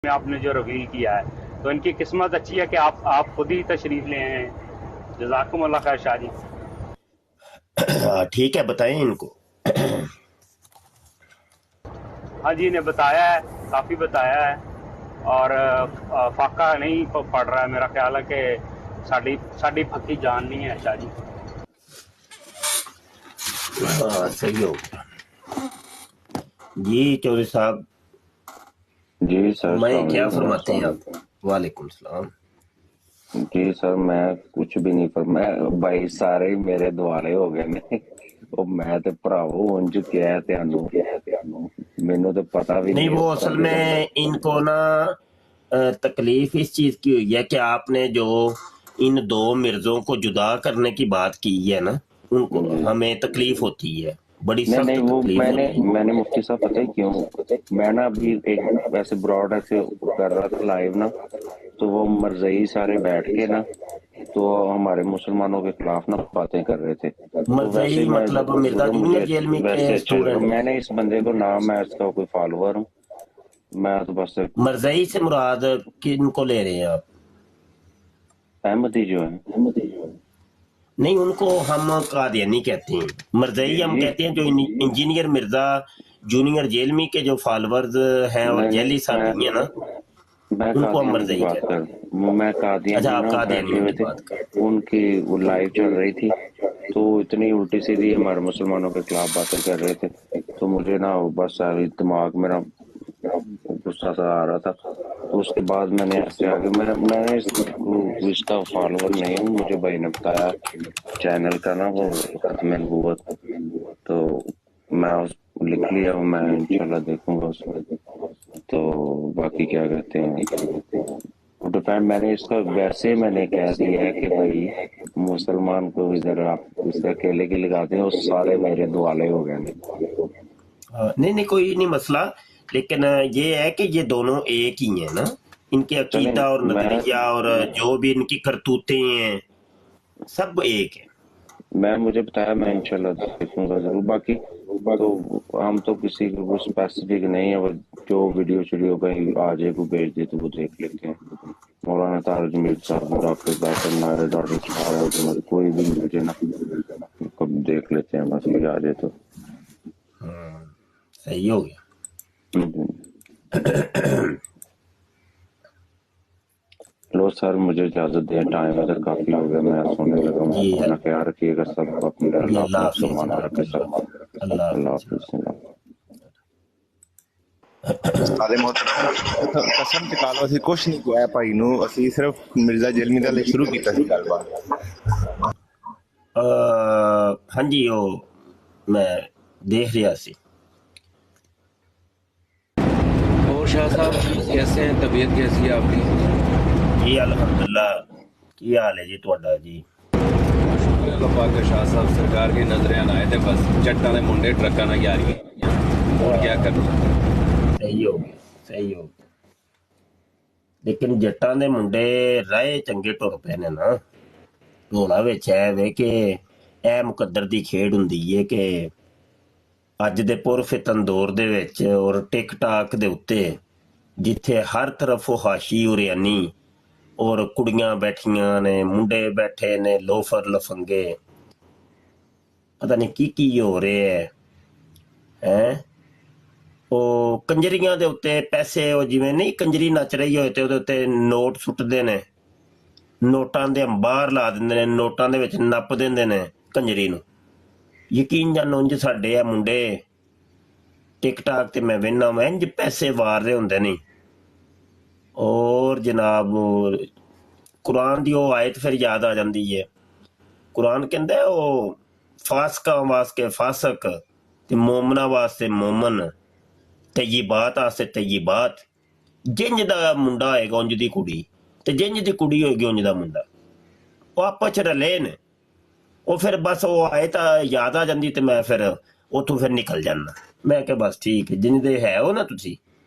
में आपने जो रिवील किया है, तो इनकी किस्मत अच्छी है कि आप खुद ही तशरीफ ले आए हैं। जज़ाकुमुल्लाह खैर शाह जी। ٹھیک ہے بتائیں ان کو. ہاں جی نے بتایا ہے، کافی بتایا ہے، اور فاقہ نہیں پڑھ رہا ہے، میرا خیال ہے کہ ساڈی پکی جان نہیں ہے شاہ جی. ہاں صحیح ہو گیا جی. چودھری صاحب جی سر میں السلام کیا علیکم. فرماتے ہیں آپ؟ وعلیکم السلام. جی سر میں کچھ بھی نہیں فرمایا بھائی, سارے ہی میرے دوارے ہو گئے نے. ਉਹ ਮੈਂ ਤੇ ਭਰਾਵੋ ਉਂਝ ਕਿਹਾ ਤੁਹਾਨੂੰ, ਮੈਨੂੰ ਤਾਂ پتا بھی نہیں نہیں وہ اس اصل طرح کی میں گل. ان کو نا تکلیف اس چیز کی ہوئی ہے کہ آپ نے جو ان دو مرزوں کو جدا کرنے کی بات کی ہے نا, ان کو ہمیں تکلیف ہوتی ہے, بڑی نہیں سخت نہیں وہ تکلیف ہوتی ہے. میں نے مفتی صاحب پتہ ہے کیوں, میں نا ابھی ایک ویسے براڈ ایسے کر رہا تھا لائیو نا, تو وہ مرزئی سارے بیٹھ کے نا تو ہمارے مسلمانوں کے خلاف نا باتیں کر رہے تھے. تو ویسے مرزئی میں مطلب مرزا جونیئر مجھے جیل میں کے ویسے اسٹوڈنٹ. میں نے اس بندے کو نام, میں اس کا کوئی فالوور ہوں, میں تو بس مرزئی سے مراد کن کو لے رہے ہیں آپ؟ احمدی جو ہے. نہیں ان کو ہم قادیانی کہتے ہیں, مرزئی ہم کہتے ہیں جو انجینئر مرزا جونیئر جیلمی کے جو فالورز ہیں اور جیلی ساتھی ہیں نا, میں ان کو ہم قادیانی کی مرزئی بات کہتے کر, ہیں. میں اچھا قادیانی آپ نا بیٹھے قادیانیوں ہوئے کی تھے, بات کریں. ان کی وہ لائیو چل رہی تھی تو اتنی الٹی سیدھی ہمارے مسلمانوں کے خلاف باتیں کر رہے تھے, تو مجھے نا بس دماغ میرا غصہ سا آ رہا تھا. تو اس کے بعد میں نے ایسے آگے میں نے اس کا فالوور نہیں ہوں, مجھے بھائی نے بتایا چینل کا نا وہ ختم نبوت, تو میں اس لکھ لیا ہوں, میں انشاءاللہ دیکھوں گا اس کو. تو باقی کیا کہتے ہیں ڈیپینڈ, میں نے اس کا ویسے میں نے کہہ دیا ہے کہ بھائی مسلمان کو ادھر آپ اس اکیلے کی لگاتے ہیں, وہ سارے میرے دوالے ہو گئے. نہیں نہیں کوئی نہیں مسئلہ, لیکن یہ ہے کہ یہ دونوں ایک ہی ہیں نا, ان کے چلیں عقیدہ اور نظریہ اور جو بھی ان کی کرتوتیں ہیں سب ایک ہیں. مجھے بتایا, میں انشاءاللہ دیکھوں گا ضرور. باقی تو ہم تو کسی کو اسپیسیفک نہیں ہے, جو ویڈیو کہیں آ جائے کو بھیج دے تو وہ دیکھ لیتے ہیں. مولانا تاج میر صاحب, ڈاکٹر ذاکر نائر, ڈاکٹر سہار احمد, کوئی بھی مجھے نا دیکھ لیتے ہیں بس, یہ آ جائے تو صحیح ہو گیا. لو سر مجھے اجازت دیں, ٹائم ادھر کافی ہو گیا, میں سونے لگا ہوں. جی اپنا خیال رکھیے گا سب, اپنے جی اللہ اللہ اپنے حافظ مسلمانوں جناب, رکھے سب. اللہ اللہ حافظ. حافظ. سارے محترم قسم چکا لو ਅਸੀਂ ਕੁਛ ਨਹੀਂ ਕਿਹਾ ਭਾਈ ਨੂੰ, ਅਸੀਂ ਸਿਰਫ ਮਿਰਜ਼ਾ ਜਲਮੀ ਦਾ ਲਈ ਸ਼ੁਰੂ ਕੀਤਾ ਸੀ ਗੱਲਬਾਤ. ہاں جی وہ میں دیکھ رہا سی. اور شاہ صاحب کیسے ہیں, طبیعت کیسی ہے آپ کی؟ جی الحمدللہ, کی حال ہے جی تہاڈا جی؟ شکر اللہ پاک کا شاہ صاحب, سرکار کی نظریں آئے تھے بس, جٹاں دے منڈے ٹرکاں نال یاریاں, اور کیا کرنا. صحیح ہو گیا, صحیح ہو گیا. لیکن جٹاں دے منڈے رائے چنگے ٹر پے نے نا, ہونا وچ ہے وے کہ اے مقدر دی کھیڈ ہوندی ہے کہ اج دے پرفتن دور دے وچ اور ٹک ٹاک دے اتے جتھے ہر طرف حاشی اریانی اور کڑیاں بیٹھیاں نے, منڈے بیٹھے نے لوفر لفنگے, پتہ نہیں کی ہو رہے ہے. وہ کنجریاں دے اتے پیسے, وہ جویں نہیں کنجری نچ رہی ہوئے تے اودے اتے نوٹ سٹدے نے, نوٹاں دے انبار لا دیندے نے, نوٹاں دے وچ نپ دیندے نے کنجری نو. یقین جان انج ساڈے آ منڈے ٹک ٹاک تے میں وہنا وا انج پیسے وار رہے ہوندے نہیں. اور جناب قرآن دی وہ آیت پھر یاد آ جاندی ہے. قرآن کہندا ہے وہ فاسقاں واسطے فاسق تے مومناں واسطے مومن, طیبات واسطے طیبات. جنج دا منڈا ہوئے گا انج دی کڑی, تے جنج دی کڑی ہوئے گی انج دا منڈا, وہ آپس چ رلے نے. وہ پھر بس وہ آئے تا یاد آ جاندی تے میں پھر اتوں پھر نکل جانا. میں کہ بس ٹھیک ہے, جنج دے ہے ہو نا تسی,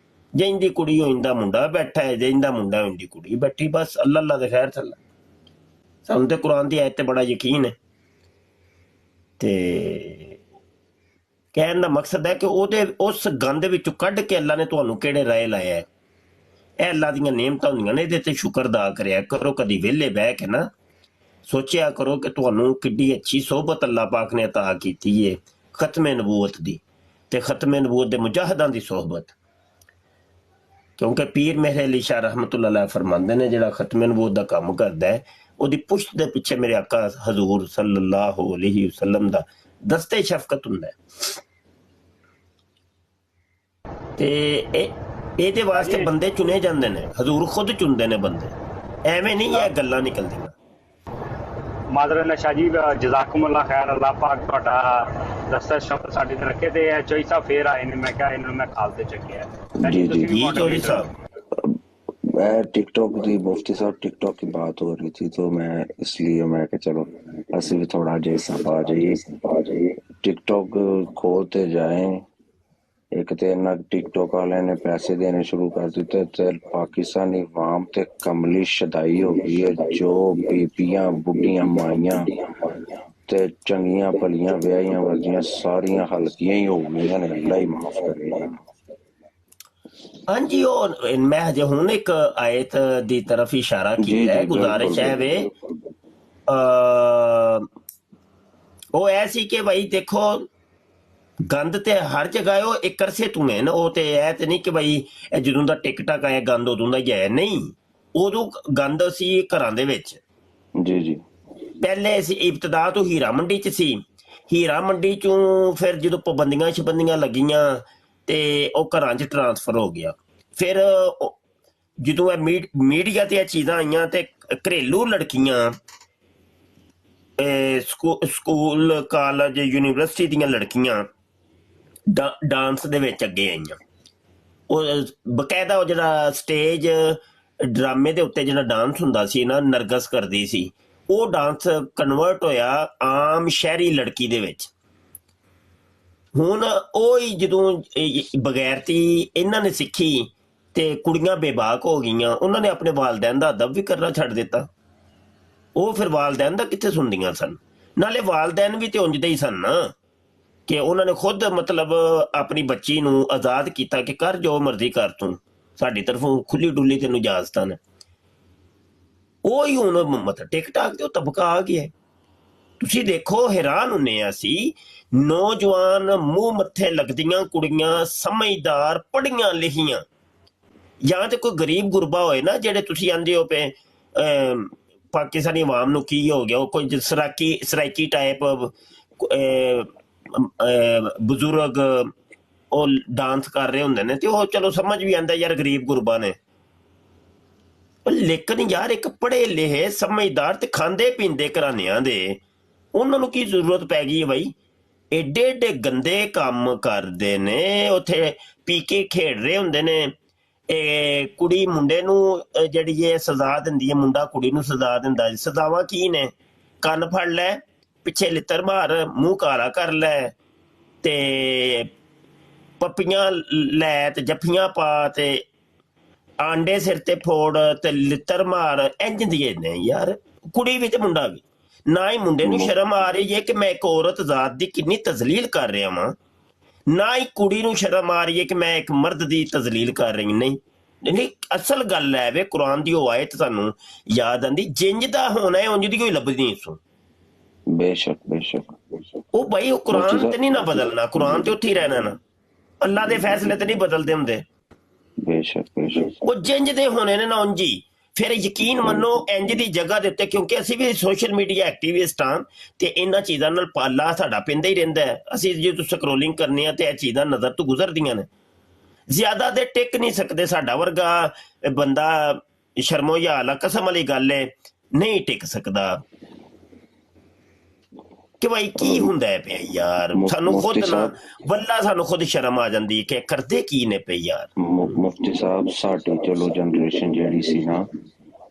جنج دی کڑی ہوئی دا منڈا بیٹھا ہے, جنج دا منڈا ہوئی دی کڑی بیٹھی, بس اللہ اللہ دے خیر چلا. سانوں تے قرآن دی آیت تے بڑا یقین ہے. تے کہن دا مقصد ہے کہ او دے اس گند وچوں کڈ کے اللہ نے تانوں کیڑے رائے لائے ہے. ਇਹ ਅੱਲਾ ਦੀਆਂ ਨਿਯਮਤਾਂ ਹੁੰਦੀਆਂ ਨੇ, ਇਹਦੇ ਤੇ ਸ਼ੁਕਰ ਅਦਾ ਕਰਿਆ ਕਰੋ। ਕਦੀ ਵਿਹਲੇ ਬਹਿ ਕੇ ਨਾ ਸੋਚਿਆ ਕਰੋ ਕਿ ਤੁਹਾਨੂੰ ਕਿੱਡੀ ਅੱਛੀ ਸੋਹਬਤ ਅੱਲਾ ਪਾਕ ਨੇ ਅਤਾ ਕੀਤੀ ਏ, ਖਤਮੇ ਨਬੂਵਤ ਦੀ ਤੇ ਖਤਮੇ ਨਬੂਵਤ ਦੇ ਮੁਜਾਹਿਦਾਂ ਦੀ ਸੋਹਬਤ। ਕਿਉਂਕਿ ਪੀਰ ਮੇਰੇ ਅਲੀ ਸ਼ਾਹ ਰਹਿਮਤੁल्लाह अलैह फरमाते ने ਜਿਹੜਾ ਖਤਮੇ ਨਬੂਵਤ ਦਾ ਕੰਮ ਕਰਦਾ ਹੈ ਉਹਦੀ ਪੁਸ਼ਤ ਦੇ ਪਿੱਛੇ ਮੇਰੇ ਆਕਾ ਹਜ਼ੂਰ ਸੱਲੱਲਾਹੁ ਅਲੈਹਿ ਵਸੱਲਮ ਦਾ ਦਸਤੇ ਸ਼ਫਕਤ ਹੁੰਦਾ ਹੈ। ਤੇ ਇਹਦੇ ਵਾਸਤੇ ਬੰਦੇ ਚੁਣੇ ਜਾਂਦੇ ਨੇ, ਹਜ਼ੂਰ ਖੁਦ ਚੁਣਦੇ ਨੇ ਬੰਦੇ, ਐਵੇਂ ਨਹੀਂ ਇਹ ਗੱਲਾਂ ਨਿਕਲਦੀਆਂ। ਮਾਦਰ ਨਸ਼ਾ ਜੀ ਜਜ਼ਾਕੁਮ ਅੱਲਾ ਖੈਰ, ਅੱਲਾ ਪਾਕ ਤੁਹਾਡਾ ਦਸਤਾ ਸ਼ਬਦ ਸਾਡੇ ਤੇ ਰੱਖੇ। ਤੇ ਇਹ ਚੋਈ ਸਾਹਿਬ ਫੇਰ ਆਏ ਨੇ, ਮੈਂ ਕਿਹਾ ਇਹਨਾਂ ਨੂੰ ਮੈਂ ਖਾਲ ਤੇ ਚੱਕਿਆ। जी जी ਜੀ ਚੌਧਰੀ ਸਾਹਿਬ मैं टिकटॉक की मुफ्ती साहब टिकटॉक की बात हो रही थी तो मैं इसलिए मैं कि चलो असि भी थोड़ा जैसा आ जाइए टिकटॉक खोलते जाएं। एक तो इन्ना टिकटॉक वाले ने पैसे देने शुरू कर दिते ते पाकिस्तानी अवाम ते कमली शदाई हो गई है। जो बीबियां बुढ़ियां माइयां ते चंगियां भलियां व्याहियां वर्जियां सारियां हल्कियां ही हो गई ने। अल्लाह ही माफ करे। हाँ जी, वो मैं हजे हुण एक आयत दी तरफ इशारा जी किया है। जी गुजारिश है वे वो ऐसी कि भाई देखो गंद ते हर जगह है, एक अरसे तू है ना, वो ते है ते नहीं कि भाई जदों दा टिकटॉक आया गंद उदों दा ही है, नहीं। उदों गंद सी घरां दे विच। जी जी पहले असी इब्तदा तो हीरा मंडी च सी, हीरा मंडी चों फिर जदों पाबंदियां शबंदियां लगियां ਤੇ ਉਹ ਘਰਾਂ 'ਚ ਟਰਾਂਸਫਰ ਹੋ ਗਿਆ। ਫਿਰ ਜਦੋਂ ਇਹ ਮੀਡੀਆ ਤੇ ਇਹ ਚੀਜ਼ਾਂ ਆਈਆਂ ਤੇ ਘਰੇਲੂ ਲੜਕੀਆਂ ਸਕੂਲ ਕਾਲਜ ਯੂਨੀਵਰਸਿਟੀ ਦੀਆਂ ਲੜਕੀਆਂ ਡਾਂਸ ਦੇ ਵਿੱਚ ਅੱਗੇ ਆਈਆਂ। ਉਹ ਬਕਾਇਦਾ ਉਹ ਜਿਹੜਾ ਸਟੇਜ ਡਰਾਮੇ ਦੇ ਉੱਤੇ ਜਿਹੜਾ ਡਾਂਸ ਹੁੰਦਾ ਸੀ ਨਾ, ਨਰਗਸ ਕਰਦੀ ਸੀ, ਉਹ ਡਾਂਸ ਕਨਵਰਟ ਹੋਇਆ ਆਮ ਸ਼ਹਿਰੀ ਲੜਕੀ ਦੇ ਵਿੱਚ। ਹੁਣ ਉਹ ਹੀ ਜਦੋਂ ਬਗੈਰਤੀ ਇਹਨਾਂ ਨੇ ਸਿੱਖੀ ਤੇ ਕੁੜੀਆਂ ਬੇਬਾਕ ਹੋ ਗਈਆਂ, ਉਹਨਾਂ ਨੇ ਆਪਣੇ ਵਾਲਦੈਨ ਦਾ ਅਦਬ ਵੀ ਕਰਨਾ ਛੱਡ ਦਿੱਤਾ। ਉਹ ਫਿਰ ਵਾਲਦੈਨ ਦਾ ਕਿੱਥੇ ਸੁਣਦੀਆਂ ਸਨ? ਨਾਲੇ ਵਾਲਦੈਨ ਵੀ ਤੇ ਉਂਝਦੇ ਹੀ ਸਨ ਨਾ ਕਿ ਉਹਨਾਂ ਨੇ ਖੁਦ ਮਤਲਬ ਆਪਣੀ ਬੱਚੀ ਨੂੰ ਆਜ਼ਾਦ ਕੀਤਾ ਕਿ ਕਰ ਜੋ ਮਰਜ਼ੀ ਕਰ, ਤੂੰ ਸਾਡੀ ਤਰਫੋਂ ਖੁੱਲੀ ਡੁੱਲੀ ਤੈਨੂੰ ਇਜਾਜ਼ਤਾਂ ਨੇ। ਉਹ ਹੀ ਹੁਣ ਮਤਲਬ ਟਿਕਟਾਕ ਤੇ ਉਹ ਤਬਕਾ ਆ ਗਿਆ। ਤੁਸੀਂ ਦੇਖੋ ਹੈਰਾਨ ਹੁੰਨੇ ਆ ਅਸੀਂ, ਨੌਜਵਾਨ ਮੂੰਹ ਮੱਥੇ ਲੱਗਦੀਆਂ ਕੁੜੀਆਂ, ਸਮਝਦਾਰ ਪੜ੍ਹੀਆਂ ਲਿਖੀਆਂ, ਜਾਂ ਤੇ ਕੋਈ ਗਰੀਬ ਗੁਰਬਾ ਹੋਏ ਨਾ, ਜਿਹੜੇ ਤੁਸੀਂ ਆਂਦੇ ਹੋ ਪਏ ਪਾਕਿਸਤਾਨੀ ਆਵਾਮ ਨੂੰ ਕੀ ਹੋ ਗਿਆ, ਉਹ ਕੋਈ ਸਰਾਇਕੀ ਟਾਈਪ ਬਜ਼ੁਰਗ ਉਹ ਡਾਂਸ ਕਰ ਰਹੇ ਹੁੰਦੇ ਨੇ ਤੇ ਉਹ ਚਲੋ ਸਮਝ ਵੀ ਆਂਦਾ ਯਾਰ ਗਰੀਬ ਗੁਰਬਾ ਨੇ। ਲੇਕਿਨ ਯਾਰ ਇੱਕ ਪੜ੍ਹੇ ਲਿਖੇ ਸਮਝਦਾਰ ਤੇ ਖਾਂਦੇ ਪੀਂਦੇ ਘਰਾਣਿਆਂ ਦੇ, ਉਹਨਾਂ ਨੂੰ ਕੀ ਜ਼ਰੂਰਤ ਪੈ ਗਈ ਹੈ ਬਾਈ? ਏਡੇ ਏਡੇ ਗੰਦੇ ਕੰਮ ਕਰਦੇ ਨੇ, ਉੱਥੇ ਪੀ ਕੇ ਖੇਡ ਰਹੇ ਹੁੰਦੇ ਨੇ। ਇਹ ਕੁੜੀ ਮੁੰਡੇ ਨੂੰ ਜਿਹੜੀ ਇਹ ਸਜ਼ਾ ਦਿੰਦੀ ਹੈ, ਮੁੰਡਾ ਕੁੜੀ ਨੂੰ ਸਜ਼ਾ ਦਿੰਦਾ। ਸਜ਼ਾਵਾਂ ਕੀ ਨੇ? ਕੰਨ ਫੜ ਲੈ, ਪਿੱਛੇ ਲਿੱਤਰ ਮਾਰ, ਮੂੰਹ ਕਾਲਾ ਕਰ ਲੈ ਤੇ ਪੱਪੀਆਂ ਲੈ ਤੇ ਜੱਫੀਆਂ ਪਾ ਤੇ ਆਂਡੇ ਸਿਰ ਤੇ ਫੋੜ ਤੇ ਲਿੱਤਰ ਮਾਰ, ਇੰਝ ਦੀਆਂ ਨੇ ਯਾਰ। ਕੁੜੀ ਵੀ ਤੇ ਮੁੰਡਾ ਵੀ। ਨਾ ਹੀ ਮੁੰਡੇ ਨੂੰ ਸ਼ਰਮ ਆ ਰਹੀ ਹੈ ਕਿ ਮੈਂ ਇੱਕ ਔਰਤ ਜ਼ਾਤ ਦੀ ਕਿੰਨੀ ਤਜ਼ਲੀਲ ਕਰ ਰਿਹਾ ਵਾਂ, ਨਾ ਹੀ ਕੁੜੀ ਨੂੰ ਸ਼ਰਮ ਆ ਰਹੀ ਹੈ ਕਿ ਮੈਂ ਇੱਕ ਮਰਦ ਦੀ ਤਜ਼ਲੀਲ ਕਰ ਰਹੀ। ਨਹੀਂ, ਅਸਲ ਗੱਲ ਹੈ ਵੇ ਕੁਰਾਨ ਦੀ ਉਹ ਆਇਤ ਸਾਨੂੰ ਯਾਦ ਆਂਦੀ, ਜਿੰਜ ਦਾ ਹੋਣਾ ਹੈ ਉਂਝ ਦੀ ਕੋਈ ਲੱਭਦੀ ਨਹੀਂ ਸੋ। बेशक बेशक ਉਹ ਬਾਈ ਉਹ ਕੁਰਾਨ ਤੇ ਨਹੀਂ ਨਾ ਬਦਲਣਾ, ਕੁਰਾਨ ਤੇ ਉੱਥੇ ਹੀ ਰਹਿਣਾ ਨਾ। ਅੱਲਾ ਦੇ ਫੈਸਲੇ ਤੇ ਨਹੀਂ ਬਦਲਦੇ ਹੁੰਦੇ। बेशक बेशक ਉਹ ਜਿੰਜ ਦੇ ਹੋਣੇ ਨੇ ਨਾ ਉਂਝ ਹੀ। ਫਿਰ ਯਕੀਨ ਮੰਨੋ ਇੰਜ ਦੀ ਜਗ੍ਹਾ ਦੇ ਉੱਤੇ, ਕਿਉਂਕਿ ਅਸੀਂ ਵੀ ਸੋਸ਼ਲ ਮੀਡੀਆ ਐਕਟਿਵਿਸਟ ਹਾਂ ਤੇ ਇਹਨਾਂ ਚੀਜ਼ਾਂ ਨਾਲ ਪਾਲਾ ਸਾਡਾ ਪੈਂਦਾ ਹੀ ਰਹਿੰਦਾ ਹੈ। ਅਸੀਂ ਜਦੋਂ ਸਕਰੋਲਿੰਗ ਕਰਨੇ ਆ ਤੇ ਇਹ ਚੀਜ਼ਾਂ ਨਜ਼ਰ ਤੋਂ ਗੁਜ਼ਰਦੀਆਂ ਨੇ। ਜ਼ਿਆਦਾ ਦੇ ਟਿਕ ਨਹੀਂ ਸਕਦੇ। ਸਾਡਾ ਵਰਗਾ ਬੰਦਾ ਸ਼ਰਮੋ ਯਾਲਾ ਕਸਮ ਵਾਲੀ ਗੱਲ ਹੈ ਨਹੀਂ ਟਿਕ ਸਕਦਾ ਕਿ ਭਾਈ ਕੀ ਹੁੰਦਾ ਹੈ ਪਿਆ ਯਾਰ। ਸਾਨੂੰ ਖੁਦ ਨਾ ਵੱਲਾ ਸਾਨੂੰ ਖੁਦ ਸ਼ਰਮ ਆ ਜਾਂਦੀ ਕਿ ਕਰਦੇ ਕੀ ਨੇ ਪਏ ਯਾਰ। ਮੁਫਤੀ ਸਾਹਿਬ ਸਾਡੀ ਚਲੋ ਜਨਰੇਸ਼ਨ ਜਿਹੜੀ ਸੀ ਨਾ,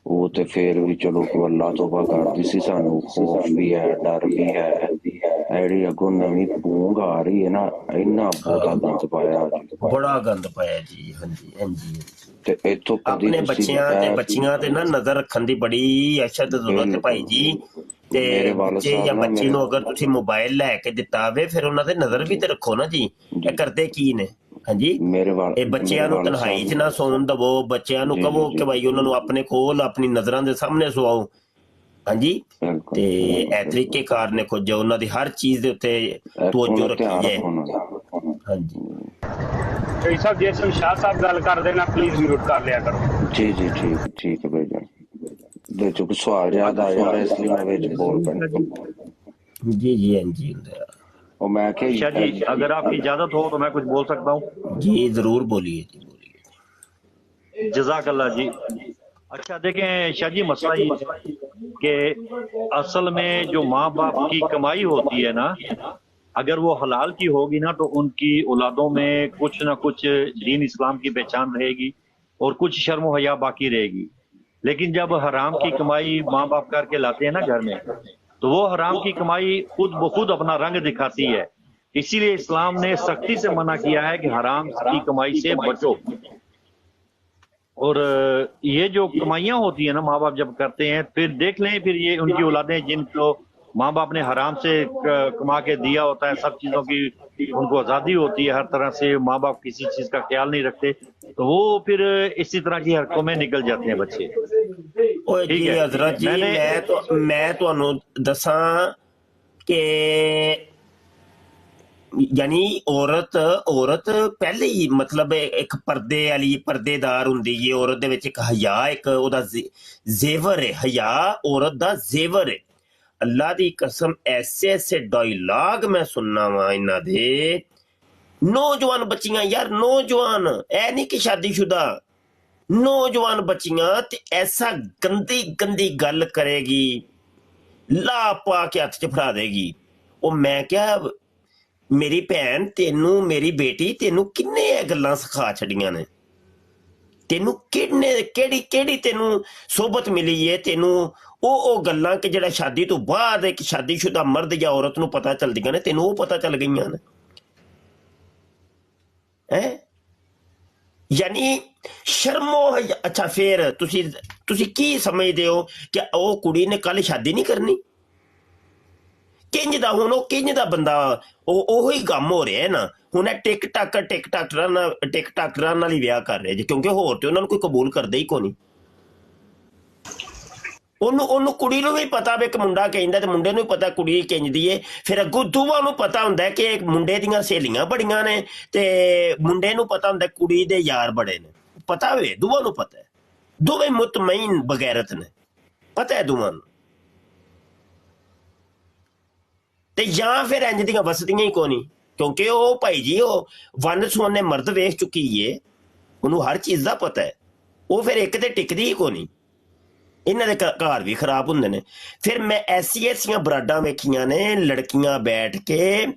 ਉਹ ਤੇ ਫੇਰ ਵੀ ਚਲੋ ਅੱਲਾ ਤੋਬਾ ਕਰਦੀ ਸੀ। ਸਾਨੂੰ ਖੌਫ ਵੀ ਹੈ, ਡਰ ਵੀ ਹੈ। ਜਿਹੜੀ ਅੱਗੋਂ ਨਵੀਂ ਪੂੰਗ ਆ ਰਹੀ ਹੈ ਨਾ, ਇੰਨਾ ਬਹੁਤਾ ਗੰਦ ਪਾਇਆ, ਬੜਾ ਗੰਦ ਪਾਇਆ ਜੀ। ਹਾਂਜੀ ਹਾਂਜੀ। ਤੇ ਇੱਥੋਂ ਆਪਣੇ ਬੱਚਿਆਂ ਤੇ ਬੱਚੀਆਂ ਤੇ ਨਾ ਨਜ਼ਰ ਰੱਖਣ ਦੀ ਬੜੀ ਅਸ਼ਦ ਜ਼ਰੂਰਤ ਹੈ ਭਾਈ ਜੀ। ਤੇ ਬੱਚੇ ਜਾਂ ਬੱਚੀ ਨੂੰ ਅਗਰ ਤੁਸੀਂ ਮੋਬਾਈਲ ਲੈ ਕੇ ਦਿੱਤਾ ਹੋਵੇ ਫਿਰ ਉਹਨਾਂ ਤੇ ਨਜ਼ਰ ਵੀ ਤੇ ਰੱਖੋ ਨਾ ਜੀ, ਇਹ ਕਰਦੇ ਕੀ ਨੇ। ਹਾਂਜੀ मेरे वाल ਇਹ ਬੱਚਿਆਂ ਨੂੰ वालिद ਤਨਹਾਈ 'ਚ साहब ਨਾ ਸੌਣ ਦਵੋ, ਬੱਚਿਆਂ ਨੂੰ जी जी ਕਹੋ जी ਕਿ ਭਾਈ ਉਹਨਾਂ ਨੂੰ ਆਪਣੇ ਕੋਲ ਆਪਣੀ ਨਜ਼ਰਾਂ ਦੇ ਸਾਹਮਣੇ ਸਵਾਓ। ਹਾਂਜੀ बिल्कुल ਤੇ बिल्कुल ਇਹ ਤਰੀਕੇ ਕਾਰ ਨੇ ਕੁਝ ਉਹਨਾਂ ਦੀ ਹਰ ਚੀਜ਼ ਦੇ ਉੱਤੇ ਤਵੱਜੋ ਰੱਖੀ ध्यान ਜਾਏ। रखो ना। ਹਾਂਜੀ ਕਈ ਸਾਹਿਬ ਜੇ ਸ਼ਮਸ਼ਾਦ ਸਾਹਿਬ ਗੱਲ ਕਰਦੇ ਨਾ ਪਲੀਜ਼ ਮਿਊਟ ਕਰ ਲਿਆ ਕਰੋ। जी जी ठीक है भाईजान। जो कुछ सवाल याद आया यार इसलिए मैं विच बोल पैना। ਜੀ जी ਹਾਂਜੀ ਹੁੰਦਾ ਆ। और मैं क्या शाह जी, अगर आपकी इजाजत हो तो मैं कुछ बोल सकता हूँ। जी जरूर बोलिए जी बोलिए। जजाक अल्लाह जी। अच्छा देखें शाह जी, मसला ये है कि असल में जो माँ बाप की कमाई होती है ना, अगर वो हलाल की होगी ना तो उनकी औलादों में कुछ ना कुछ दीन इस्लाम की पहचान रहेगी और कुछ शर्म हया बाकी रहेगी। लेकिन जब हराम की कमाई माँ बाप करके लाते हैं ना घर में, तो वो हराम की कमाई खुद ब खुद अपना रंग दिखाती है। इसीलिए इस्लाम ने सख्ती से मना किया है कि हराम की कमाई से बचो। और ये जो कमाइयाँ होती है ना माँ बाप जब करते हैं, फिर देख लें फिर ये उनकी औलादें जिनको माँ बाप ने हराम से कमा के दिया होता है, सब चीज़ों की उनको आज़ादी होती है, हर तरह से माँ बाप किसी चीज़ का ख्याल नहीं रखते, तो वो फिर इसी तरह की हरकतों में निकल जाते हैं बच्चे। ਓਏ ठीक ਜੀ है। ਹਜ਼रਤ ਜੀ ਮੈਂ ਤੁਹਾਨੂੰ ਦੱਸਾਂ ਕਿ ਯਾਨੀ ਔਰਤ ਪਹਿਲੇ ਹੀ ਮਤਲਬ ਇੱਕ ਪਰਦੇ ਵਾਲੀ ਪਰਦੇਦਾਰ ਹੁੰਦੀ ਹੈ। ਔਰਤ ਦੇ ਵਿੱਚ ਇੱਕ ਹਯਾ, ਇੱਕ ਉਹਦਾ ਜ਼ੇਵਰ ਹੈ। ਹਯਾ ਔਰਤ ਦਾ ਜ਼ੇਵਰ ਹੈ। ਅੱਲਾ ਦੀ ਕਸਮ ਐਸੇ ਐਸੇ ਡਾਇਲਾਗ ਮੈਂ ਸੁਣਨਾ ਵਾ ਇਹਨਾਂ ਦੇ। ਨੌਜਵਾਨ ਬੱਚੀਆਂ ਯਾਰ, ਨੌਜਵਾਨ ਇਹ ਨਹੀਂ ਕਿ ਸ਼ਾਦੀशुदा, ਨੌਜਵਾਨ ਬੱਚੀਆਂ ਤੇ ਐਸਾ ਗੰਦੀ ਗੰਦੀ ਗੱਲ ਕਰੇਗੀ, ਲਾ ਪਾ ਕੇ ਹੱਥ 'ਚ ਫੜਾ ਦੇਗੀ। ਉਹ ਮੈਂ ਕਿਹਾ ਮੇਰੀ ਭੈਣ ਤੈਨੂੰ, ਮੇਰੀ ਬੇਟੀ ਤੈਨੂੰ ਕਿੰਨੇ ਇਹ ਗੱਲਾਂ ਸਿਖਾ ਛੱਡੀਆਂ ਨੇ? ਤੈਨੂੰ ਕਿਹੜੀ ਤੈਨੂੰ ਸੋਬਤ ਮਿਲੀ ਏ? ਤੈਨੂੰ ਉਹ ਗੱਲਾਂ ਕਿ ਜਿਹੜਾ ਸ਼ਾਦੀ ਤੋਂ ਬਾਅਦ ਇੱਕ ਸ਼ਾਦੀशुदा ਮਰਦ ਜਾਂ ਔਰਤ ਨੂੰ ਪਤਾ ਚੱਲਦੀਆਂ ਨੇ, ਤੈਨੂੰ ਉਹ ਪਤਾ ਚੱਲ ਗਈਆਂ ਨੇ ਹੈ? ਯਾਨੀ ਸ਼ਰਮੋ। ਅੱਛਾ ਫਿਰ ਤੁਸੀਂ ਕੀ ਸਮਝਦੇ ਹੋ ਕਿ ਉਹ ਕੁੜੀ ਨੇ ਕੱਲ ਸ਼ਾਦੀ ਨਹੀਂ ਕਰਨੀ? ਕਿੰਜ ਦਾ ਹੁਣ ਉਹ ਕਿੰਜ ਦਾ ਬੰਦਾ, ਉਹੋ ਹੀ ਕੰਮ ਹੋ ਰਿਹਾ ਨਾ ਹੁਣ। ਇਹ ਟਿਕਟਾਕਰਾਂ ਨਾਲ ਹੀ ਵਿਆਹ ਕਰ ਰਹੇ ਜੀ, ਕਿਉਂਕਿ ਹੋਰ ਤੇ ਉਹਨਾਂ ਨੂੰ ਕੋਈ ਕਬੂਲ ਕਰਦੇ ਹੀ ਕੋਈ ਨਹੀਂ। ਉਹਨੂੰ ਕੁੜੀ ਨੂੰ ਵੀ ਪਤਾ ਵੀ ਇੱਕ ਮੁੰਡਾ ਕਹਿੰਦਾ ਤੇ ਮੁੰਡੇ ਨੂੰ ਵੀ ਪਤਾ ਕੁੜੀ ਕਹਿੰਦੀ ਏ। ਫਿਰ ਅੱਗੋਂ ਦੋਵਾਂ ਨੂੰ ਪਤਾ ਹੁੰਦਾ ਕਿ ਮੁੰਡੇ ਦੀਆਂ ਸਹੇਲੀਆਂ ਬੜੀਆਂ ਨੇ ਤੇ ਮੁੰਡੇ ਨੂੰ ਪਤਾ ਹੁੰਦਾ ਕੁੜੀ ਦੇ ਯਾਰ ਬੜੇ ਨੇ। ਪਤਾ ਵੇ, ਦੋਵਾਂ ਨੂੰ ਪਤਾ ਹੈ। ਦੋਵੇਂ ਮੁਤਮਈਨ ਬਗੈਰਤ ਨੇ, ਪਤਾ ਹੈ ਦੋਵਾਂ ਨੂੰ। ਤੇ ਜਾਂ ਫਿਰ ਇੰਜ ਦੀਆਂ ਵਸਦੀਆਂ ਹੀ ਕੋਈ ਨਹੀਂ, ਕਿਉਂਕਿ ਉਹ ਭਾਈ ਜੀ ਉਹ ਵੰਨ ਸੁਵੰਨੇ ਮਰਦ ਵੇਖ ਚੁੱਕੀ ਏ, ਉਹਨੂੰ ਹਰ ਚੀਜ਼ ਦਾ ਪਤਾ ਹੈ। ਉਹ ਫਿਰ ਇੱਕ ਤੇ ਟਿਕਦੀ ਹੀ ਕੋਈ ਨਹੀਂ। ਇਹਨਾਂ ਦੇ ਘਰ ਵੀ ਖਰਾਬ ਹੁੰਦੇ ਨੇ। ਫਿਰ ਮੈਂ ਐਸੀਆਂ ਬਰਾਡਾਂ ਵੇਖੀਆਂ ਨੇ, ਲੜਕੀਆਂ ਬੈਠ ਕੇ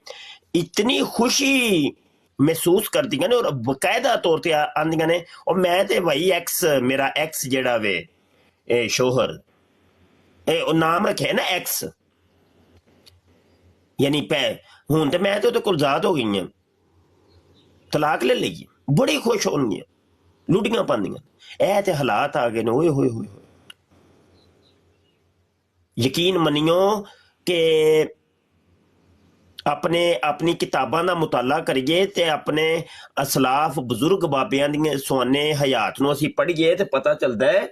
ਇਤਨੀ ਖੁਸ਼ੀ ਮਹਿਸੂਸ ਕਰਦੀਆਂ ਨੇ ਔਰ ਬਕਾਇਦਾ ਤੌਰ ਤੇ ਆਂਦੀਆਂ ਨੇ। ਔਰ ਮੈਂ ਤੇ ਭਾਈ ਮੇਰਾ ਐਕਸ ਜਿਹੜਾ ਵੇ ਇਹ ਸ਼ੋਹਰ, ਇਹ ਉਹ ਨਾਮ ਰੱਖਿਆ ਨਾ ਐਕਸ, ਯਾਨੀ ਹੁਣ ਤੇ ਮੈਂ ਤੇ ਉਹਦੇ ਕੋਲ ਆਜ਼ਾਦ ਹੋ ਗਈ ਹਾਂ, ਤਲਾਕ ਲੈ ਲਈ। ਬੜੀ ਖੁਸ਼ ਹੋਣਗੀਆਂ, ਲੁੱਡੀਆਂ ਪਾਉਂਦੀਆਂ। ਇਹ ਤੇ ਹਾਲਾਤ ਆ ਗਏ ਨੇ। ਓਏ ਹੋਏ ਹੋਏ, ਯਕੀਨ ਮੰਨਿਓ ਕਿ ਆਪਣੀ ਕਿਤਾਬਾਂ ਦਾ ਮੁਤਾਲਾ ਕਰੀਏ ਤੇ ਆਪਣੇ ਅਸਲਾਫ ਬਜ਼ੁਰਗ ਬਾਬਿਆਂ ਦੀਆਂ ਸੁਆਨੇ ਹਯਾਤ ਨੂੰ ਅਸੀਂ ਪੜ੍ਹੀਏ ਤੇ ਪਤਾ ਚੱਲਦਾ ਹੈ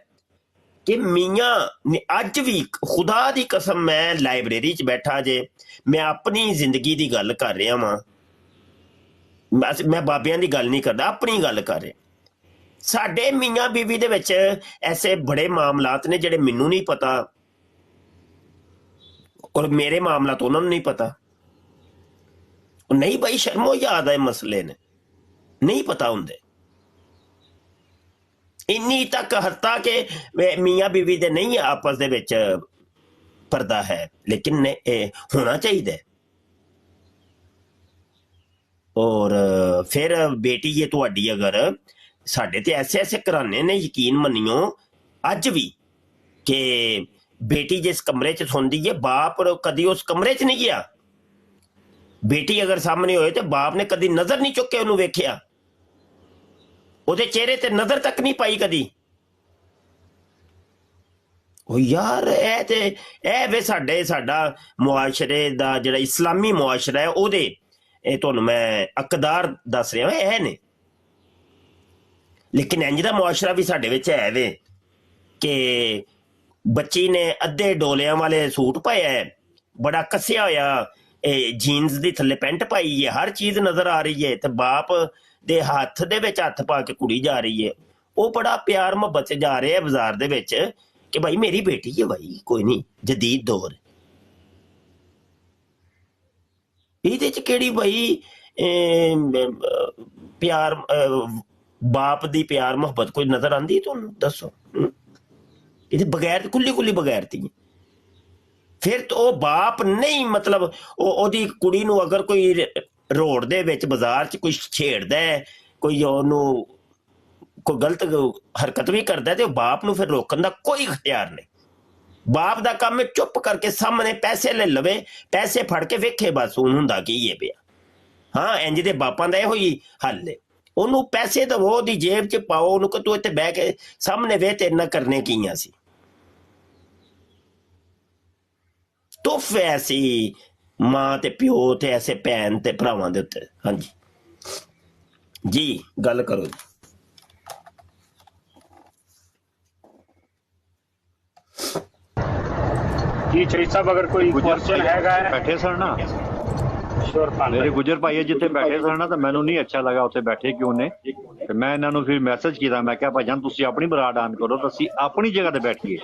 ਕਿ ਮੀਆਂ ਨੇ ਅੱਜ ਵੀ, ਖੁਦਾ ਦੀ ਕਸਮ, ਮੈਂ ਲਾਇਬ੍ਰੇਰੀ 'ਚ ਬੈਠਾ ਜੇ, ਮੈਂ ਆਪਣੀ ਜ਼ਿੰਦਗੀ ਦੀ ਗੱਲ ਕਰ ਰਿਹਾ ਵਾਂ, ਮੈਂ ਬਾਬਿਆਂ ਦੀ ਗੱਲ ਨਹੀਂ ਕਰਦਾ, ਆਪਣੀ ਗੱਲ ਕਰ ਰਿਹਾ। ਸਾਡੇ ਮੀਆਂ ਬੀਵੀ ਦੇ ਵਿੱਚ ਐਸੇ ਬੜੇ ਮਾਮਲਾਤ ਨੇ ਜਿਹੜੇ ਮੈਨੂੰ ਨਹੀਂ ਪਤਾ ਔਰ ਮੇਰੇ ਮਾਮਲਾਤ ਉਹਨਾਂ ਨੂੰ ਨਹੀਂ ਪਤਾ। ਨਹੀਂ ਭਾਈ, ਸ਼ਰਮੋ ਯਾਦ ਆਏ ਮਸਲੇ ਨੇ, ਨਹੀਂ ਪਤਾ ਹੁੰਦੇ। ਇੰਨੀ ਤੱਕ ਹੱਤਾ ਕਿ ਮੀਆਂ ਬੀਵੀ ਦੇ ਨਹੀਂ ਆਪਸ ਦੇ ਵਿੱਚ ਪਰਦਾ ਹੈ, ਲੇਕਿਨ ਹੋਣਾ ਚਾਹੀਦਾ। ਔਰ ਫਿਰ ਬੇਟੀ ਇਹ ਤੁਹਾਡੀ, ਅਗਰ ਸਾਡੇ ਤੇ ਐਸੇ ਘਰਾਣੇ ਨੇ, ਯਕੀਨ ਮੰਨਿਓ ਅੱਜ ਵੀ, ਕਿ ਬੇਟੀ ਜਿਸ ਕਮਰੇ 'ਚ ਸੌਂਦੀ ਹੈ, ਬਾਪ ਕਦੀ ਉਸ ਕਮਰੇ 'ਚ ਨਹੀਂ ਗਿਆ। ਬੇਟੀ ਅਗਰ ਸਾਹਮਣੇ ਹੋਏ ਤੇ ਬਾਪ ਨੇ ਕਦੀ ਨਜ਼ਰ ਨਹੀਂ ਚੁੱਕ ਕੇ ਉਹਨੂੰ ਵੇਖਿਆ, ਉਹਦੇ ਚਿਹਰੇ ਤੇ ਨਜ਼ਰ ਤੱਕ ਨਹੀਂ ਪਾਈ ਕਦੀ। ਉਹ ਯਾਰ ਇਹ ਵੇ ਸਾਡਾ ਮੁਆਸ਼ਰੇ ਦਾ ਜਿਹੜਾ ਇਸਲਾਮੀ ਮੁਆਸ਼ਰਾ ਹੈ, ਉਹਦੇ ਇਹ ਤੁਹਾਨੂੰ ਮੈਂ ਅਕਦਾਰ ਦੱਸ ਰਿਹਾ, ਇਹ ਨੇ ਲੇਕਿਨ ਇੰਜ ਦਾ ਮੁਆਸ਼ਰਾ ਵੀ ਸਾਡੇ ਵਿੱਚ ਹੈ ਵੇ ਕਿ ਬੱਚੀ ਨੇ ਅੱਧੇ ਡੋਲਿਆਂ ਵਾਲੇ ਸੂਟ ਪਾਇਆ ਹੈ, ਬੜਾ ਕੱਸਿਆ ਹੋਇਆ ਜੀਨਸ ਦੀ ਥੱਲੇ ਪੈਂਟ ਪਾਈ ਹੈ, ਹਰ ਚੀਜ਼ ਨਜ਼ਰ ਆ ਰਹੀ ਹੈ, ਤੇ ਬਾਪ ਦੇ ਹੱਥ ਦੇ ਵਿੱਚ ਹੱਥ ਪਾ ਕੇ ਕੁੜੀ ਜਾ ਰਹੀ ਹੈ। ਉਹ ਬੜਾ ਪਿਆਰ ਮੁਹੱਬਤ 'ਚ ਜਾ ਰਿਹਾ ਬਾਜ਼ਾਰ ਦੇ ਵਿੱਚ ਕਿ ਭਾਈ ਮੇਰੀ ਬੇਟੀ ਹੈ, ਭਾਈ ਕੋਈ ਨਹੀਂ, ਜਦੀਦ ਦੌਰ। ਇਹਦੇ 'ਚ ਕਿਹੜੀ ਭਾਈ ਪਿਆਰ ਬਾਪ ਦੀ ਪਿਆਰ ਮੁਹੱਬਤ ਕੋਈ ਨਜ਼ਰ ਆਉਂਦੀ ਤੁਹਾਨੂੰ? ਦੱਸੋ। ਇਹਦੇ ਬਗੈਰ ਖੁੱਲੀ ਬਗੈਰਤੀ। ਫਿਰ ਉਹ ਬਾਪ ਨਹੀਂ, ਮਤਲਬ ਉਹਦੀ ਕੁੜੀ ਨੂੰ ਅਗਰ ਕੋਈ ਰੋਡ ਦੇ ਵਿੱਚ ਬਾਜ਼ਾਰ 'ਚ ਕੋਈ ਛੇੜਦਾ ਹੈ, ਕੋਈ ਉਹਨੂੰ ਕੋਈ ਗਲਤ ਹਰਕਤ ਵੀ ਕਰਦਾ, ਤੇ ਉਹ ਬਾਪ ਨੂੰ ਫਿਰ ਰੋਕਣ ਦਾ ਕੋਈ ਇਖਤਿਆਰ ਨਹੀਂ। ਬਾਪ ਦਾ ਕੰਮ ਹੈ ਚੁੱਪ ਕਰਕੇ ਸਾਹਮਣੇ ਪੈਸੇ ਲੈ ਲਵੇ, ਪੈਸੇ ਫੜ ਕੇ ਵੇਖੇ ਬਸ ਹੁਣ ਹੁੰਦਾ ਕੀ ਹੈ ਪਿਆ। ਹਾਂ, ਇੰਜ ਦੇ ਬਾਪਾਂ ਦਾ ਇਹੋ ਹੀ ਹੱਲ ਹੈ। ਉਹਨੂੰ ਪੈਸੇ ਦਵੋ, ਉਹਦੀ ਜੇਬ 'ਚ ਪਾਓ, ਉਹਨੂੰ ਕਿ ਤੂੰ ਇੱਥੇ ਬਹਿ ਕੇ ਸਾਹਮਣੇ ਵੇ ਤੇਰੇ ਨਾਲ ਕਰਨੇ ਕੀਆਂ ਸੀ। ਤੋਹਫੇ ਐਸੀ ਮਾਂ ਤੇ ਪਿਓ ਤੇ ਐਸੇ ਭੈਣ ਤੇ ਭਰਾਵਾਂ ਦੇ ਉੱਤੇ। ਹਾਂਜੀ ਜੀ, ਗੱਲ ਕਰੋ ਜੀ। ਜੀ ਸ਼ਰੀਫ ਸਾਹਿਬ, ਅਗਰ ਕੋਈ ਕੁਐਸਚਨ ਹੈਗਾ ਹੈ। ਬੈਠੇ ਸਨ ਨਾ ਸ਼ੋਰ ਖਾਨ ਮੇਰੇ ਗੁਜਰ ਭਾਈ ਜਿੱਥੇ ਬੈਠੇ ਸਨ ਨਾ, ਤਾਂ ਮੈਨੂੰ ਨਹੀਂ ਅੱਛਾ ਲੱਗਾ ਉੱਥੇ ਬੈਠੇ ਕਿਉਂ ਨੇ। ਤੇ ਮੈਂ ਇਹਨਾਂ ਨੂੰ ਫਿਰ ਮੈਸੇਜ ਕੀਤਾ, ਮੈਂ ਕਿਹਾ ਭਾਈਜਾਨ ਤੁਸੀਂ ਆਪਣੀ ਬਰਾਤ ਆਨ ਕਰੋ, ਤਾਂ ਅਸੀਂ ਆਪਣੀ ਜਗ੍ਹਾ ਤੇ ਬੈਠੀਏ